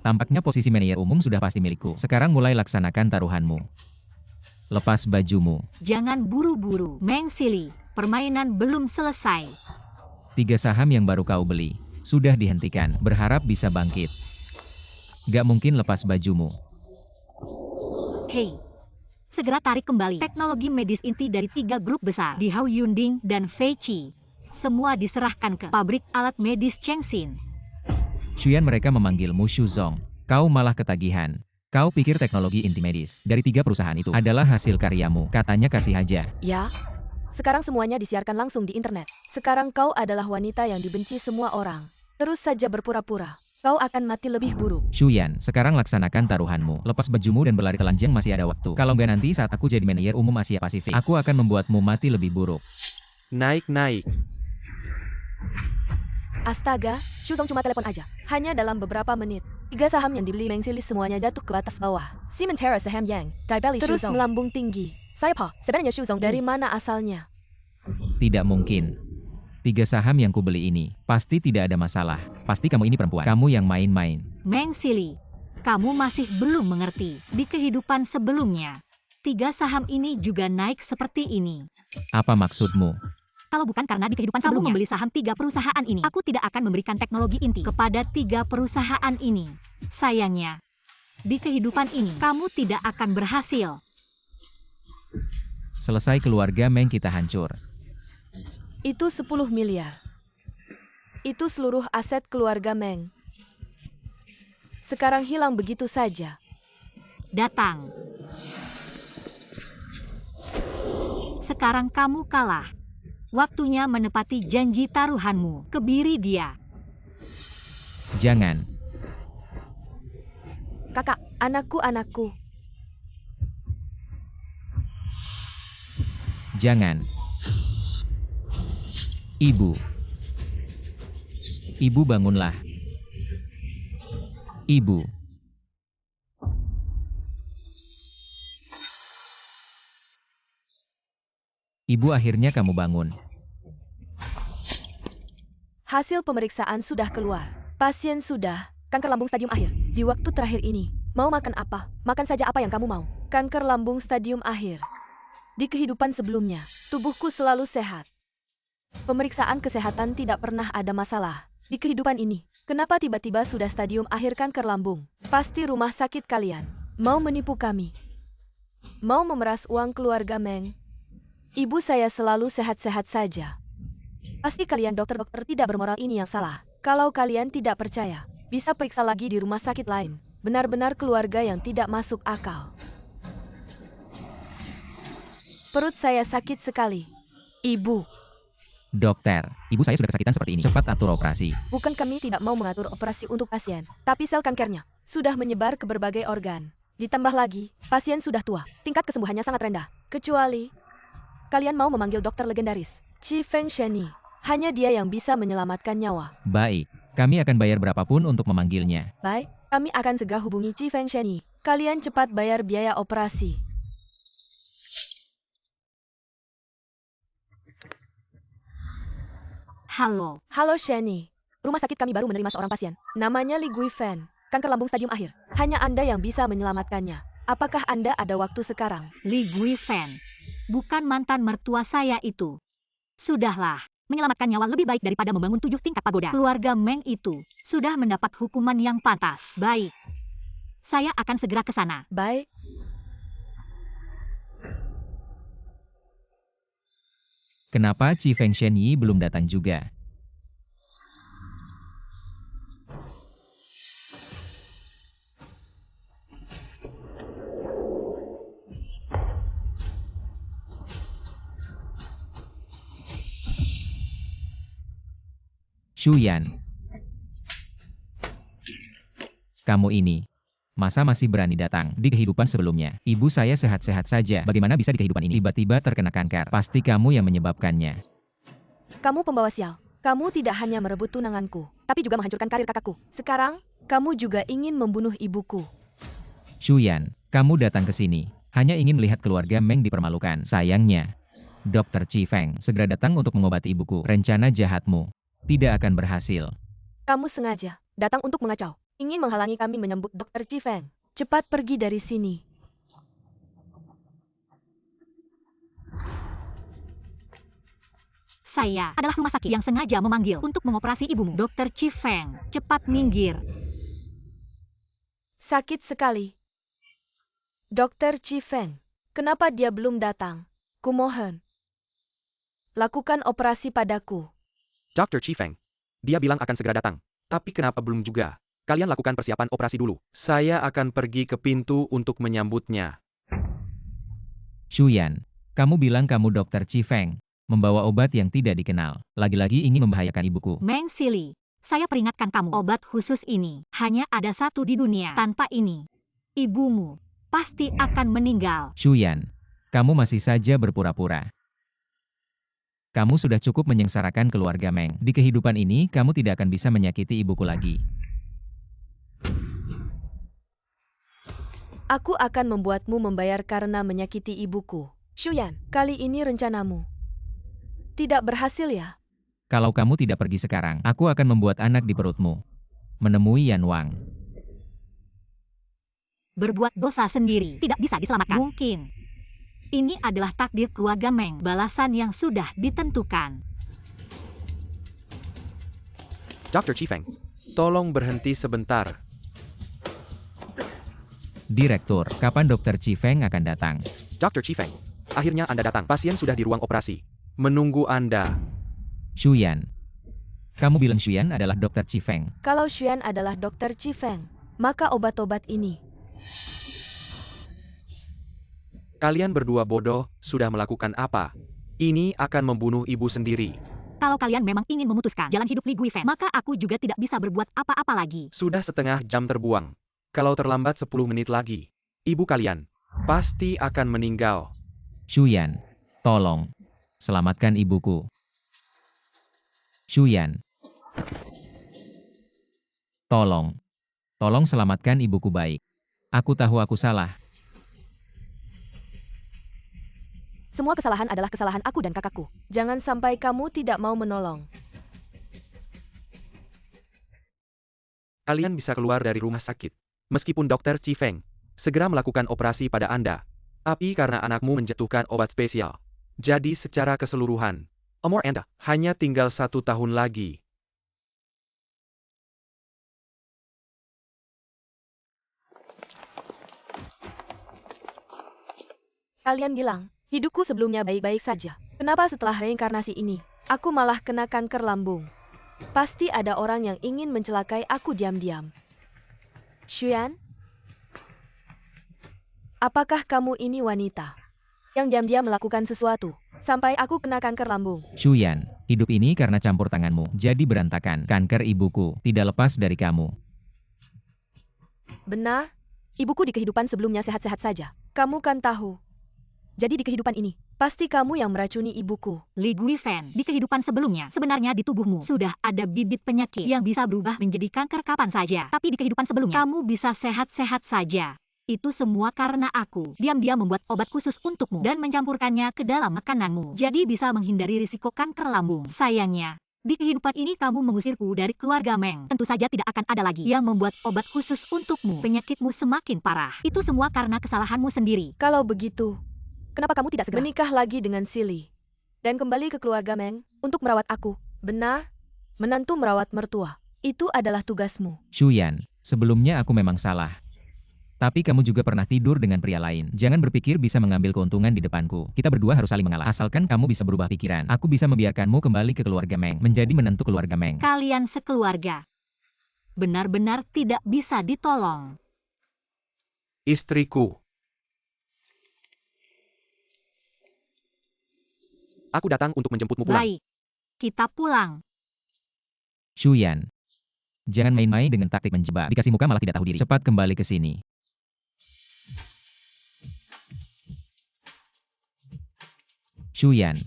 A: tampaknya posisi manajer umum sudah pasti milikku. Sekarang mulai laksanakan taruhanmu. Lepas bajumu.
B: Jangan buru-buru. Meng Sili, permainan belum selesai.
A: 3 saham yang baru kau beli sudah dihentikan, berharap bisa bangkit. Gak mungkin lepas bajumu.
B: Hei, segera tarik kembali teknologi medis inti dari 3 grup besar di Hao Yunding dan Fei Qi. Semua diserahkan ke pabrik alat medis Chengxin.
A: Shuyan, mereka memanggilmu Shu Zong. Kau malah ketagihan. Kau pikir teknologi inti medis dari 3 perusahaan itu adalah hasil karyamu. Katanya kasih aja.
C: Ya, sekarang semuanya disiarkan langsung di internet. Sekarang kau adalah wanita yang dibenci semua orang. Terus saja berpura-pura. Kau akan mati lebih buruk.
A: Shuyan, sekarang laksanakan taruhanmu. Lepas bajumu dan berlari telanjang, masih ada waktu. Kalau nggak nanti saat aku jadi manajer umum Asia Pasifik, aku akan membuatmu mati lebih buruk.
D: Naik-naik.
C: Astaga, Shu Zong cuma telepon aja. Hanya dalam beberapa menit. 3 saham yang dibeli Meng Sili semuanya jatuh ke batas bawah. Sementara saham Yang Daibeli terus melambung tinggi. Siapa sebenarnya Shu Zong? Dari mana asalnya?
A: Tidak mungkin. 3 saham yang kubeli ini pasti tidak ada masalah. Pasti kamu ini perempuan. Kamu yang main-main.
B: Meng Sili, kamu masih belum mengerti. Di kehidupan sebelumnya, 3 saham ini juga naik seperti ini.
A: Apa maksudmu?
B: Kalau bukan karena di kehidupan sebelumnya membeli saham 3 perusahaan ini, aku tidak akan memberikan teknologi inti kepada 3 perusahaan ini. Sayangnya, di kehidupan ini, kamu tidak akan berhasil.
A: Selesai keluarga Meng kita hancur.
C: Itu 10 miliar. Itu seluruh aset keluarga Meng. Sekarang hilang begitu saja.
B: Datang. Sekarang kamu kalah. Waktunya menepati janji taruhanmu. Kebiri dia.
A: Jangan.
C: Kakak, anakku.
A: Jangan. Ibu. Ibu, bangunlah. Ibu. Ibu, akhirnya kamu bangun.
C: Hasil pemeriksaan sudah keluar. Pasien sudah kanker lambung stadium akhir. Di waktu terakhir ini, mau makan apa? Makan saja apa yang kamu mau. Kanker lambung stadium akhir. Di kehidupan sebelumnya, tubuhku selalu sehat. Pemeriksaan kesehatan tidak pernah ada masalah. Di kehidupan ini, kenapa tiba-tiba sudah stadium akhir kanker lambung? Pasti rumah sakit kalian mau menipu kami. Mau memeras uang keluarga Meng? Ibu saya selalu sehat-sehat saja. Pasti kalian dokter-dokter tidak bermoral ini yang salah. Kalau kalian tidak percaya, bisa periksa lagi di rumah sakit lain. Benar-benar keluarga yang tidak masuk akal. Perut saya sakit sekali. Ibu,
A: Dokter, ibu saya sudah kesakitan seperti ini. Cepat atur operasi.
C: bukan kami tidak mau mengatur operasi untuk pasien, tapi sel kankernya sudah menyebar ke berbagai organ. Ditambah lagi, pasien sudah tua, tingkat kesembuhannya sangat rendah. Kecuali, kalian mau memanggil dokter legendaris, Qi Feng Sheni. Hanya dia yang bisa menyelamatkan nyawa.
A: Baik, kami akan bayar berapapun untuk memanggilnya.
C: Baik, kami akan segera hubungi Qi Feng Sheni. Kalian cepat bayar biaya operasi.
B: Halo,
C: Halo Sheni, rumah sakit kami baru menerima seorang pasien. Namanya Li Guifan, kanker lambung stadium akhir. Hanya Anda yang bisa menyelamatkannya. Apakah Anda ada waktu sekarang?
B: Li Guifan. Bukan mantan mertua saya itu. Sudahlah, menyelamatkan nyawa lebih baik daripada membangun 7 tingkat pagoda. Keluarga Meng itu sudah mendapat hukuman yang pantas. Baik, saya akan segera ke sana.
C: Baik.
A: Kenapa Qi Feng Shenyi belum datang juga? Shuyan. Kamu ini, masa masih berani datang di kehidupan sebelumnya? Ibu saya sehat-sehat saja. Bagaimana bisa di kehidupan ini tiba-tiba terkena kanker? Pasti kamu yang menyebabkannya.
C: Kamu pembawa sial. Kamu tidak hanya merebut tunanganku, tapi juga menghancurkan karir kakakku. Sekarang, kamu juga ingin membunuh ibuku.
A: Shuyan, kamu datang ke sini hanya ingin melihat keluarga Meng dipermalukan. Sayangnya, Dokter Qi Feng segera datang untuk mengobati ibuku. Rencana jahatmu tidak akan berhasil.
C: Kamu sengaja datang untuk mengacau. Ingin menghalangi kami menyambut Dr. Qi Feng. Cepat pergi dari sini.
B: Saya adalah rumah sakit yang sengaja memanggil untuk mengoperasi ibumu. Dokter Qi Feng, cepat minggir.
C: Sakit sekali. Dr. Qi Feng, kenapa dia belum datang? Kumohon. Lakukan operasi padaku.
D: Dr. Qi Feng. Dia bilang akan segera datang. Tapi kenapa belum juga? Kalian lakukan persiapan operasi dulu. Saya akan pergi ke pintu untuk menyambutnya.
A: Shuyan, kamu bilang kamu Dokter Qi Feng, membawa obat yang tidak dikenal. Lagi-lagi ingin membahayakan ibuku.
B: Meng Sili, saya peringatkan kamu, obat khusus ini hanya ada satu di dunia. Tanpa ini, ibumu pasti akan meninggal.
A: Shuyan, kamu masih saja berpura-pura. Kamu sudah cukup menyengsarakan keluarga Meng. Di kehidupan ini, kamu tidak akan bisa menyakiti ibuku lagi.
C: Aku akan membuatmu membayar karena menyakiti ibuku. Shuyan, kali ini rencanamu tidak berhasil ya?
A: Kalau kamu tidak pergi sekarang, aku akan membuat anak di perutmu. Menemui Yan Wang.
B: Berbuat dosa sendiri tidak bisa diselamatkan. Mungkin ini adalah takdir keluarga Meng, balasan yang sudah ditentukan.
D: Dr. Qi Feng, tolong berhenti sebentar.
A: Direktur, kapan Dokter Qi Feng akan datang?
D: Dr. Qi Feng, akhirnya Anda datang. Pasien sudah di ruang operasi. Menunggu Anda.
A: Shuyan. Kamu bilang Shuyan adalah Dokter Qi Feng.
C: Kalau Xuan adalah Dr. Qi Feng, maka obat-obat ini.
D: Kalian berdua bodoh, sudah melakukan apa? Ini akan membunuh ibu sendiri.
B: Kalau kalian memang ingin memutuskan jalan hidup Li Guifan, maka aku juga tidak bisa berbuat apa-apa lagi.
D: Sudah setengah jam terbuang. Kalau terlambat 10 menit lagi, ibu kalian pasti akan meninggal.
A: Shuyan, tolong, selamatkan ibuku. Shuyan. Tolong selamatkan ibuku baik. Aku tahu aku salah.
C: Semua kesalahan adalah kesalahan aku dan kakakku. Jangan sampai kamu tidak mau menolong.
D: Kalian bisa keluar dari rumah sakit. Meskipun Dr. Qi Feng segera melakukan operasi pada Anda, tapi karena anakmu menjatuhkan obat spesial. Jadi secara keseluruhan, umur Anda hanya tinggal 1 tahun lagi.
C: Kalian bilang, hidupku sebelumnya baik-baik saja. Kenapa setelah reinkarnasi ini, aku malah kena kanker lambung? Pasti ada orang yang ingin mencelakai aku diam-diam. Xuyan? Apakah kamu ini wanita yang diam-diam melakukan sesuatu sampai aku kena kanker lambung?
A: Xuyan, hidup ini karena campur tanganmu, jadi berantakan. Kanker ibuku tidak lepas dari kamu.
C: Benar, ibuku di kehidupan sebelumnya sehat-sehat saja. Kamu kan tahu. Jadi di kehidupan ini, pasti kamu yang meracuni ibuku.
B: Li Guifan, di kehidupan sebelumnya, sebenarnya di tubuhmu sudah ada bibit penyakit yang bisa berubah menjadi kanker kapan saja. Tapi di kehidupan sebelumnya, kamu bisa sehat-sehat saja. Itu semua karena aku diam-diam membuat obat khusus untukmu dan mencampurkannya ke dalam makananmu. Jadi bisa menghindari risiko kanker lambung. Sayangnya, di kehidupan ini kamu mengusirku dari keluarga Meng. Tentu saja tidak akan ada lagi yang membuat obat khusus untukmu. Penyakitmu semakin parah. Itu semua karena kesalahanmu sendiri.
C: Kalau begitu, kenapa kamu tidak segera menikah lagi dengan Silly dan kembali ke keluarga Meng untuk merawat aku? Benar, menantu merawat mertua. Itu adalah tugasmu.
A: Xuyan, sebelumnya aku memang salah. Tapi kamu juga pernah tidur dengan pria lain. Jangan berpikir bisa mengambil keuntungan di depanku. Kita berdua harus saling mengalah. Asalkan kamu bisa berubah pikiran. Aku bisa membiarkanmu kembali ke keluarga Meng. Menjadi menantu keluarga Meng.
B: Kalian sekeluarga benar-benar tidak bisa ditolong.
D: Istriku. Aku datang untuk menjemputmu pulang.
B: Baik, kita pulang.
A: Xuyan, jangan main-main dengan taktik menjebak. Dikasih muka malah tidak tahu diri. Cepat kembali ke sini. Xuyan,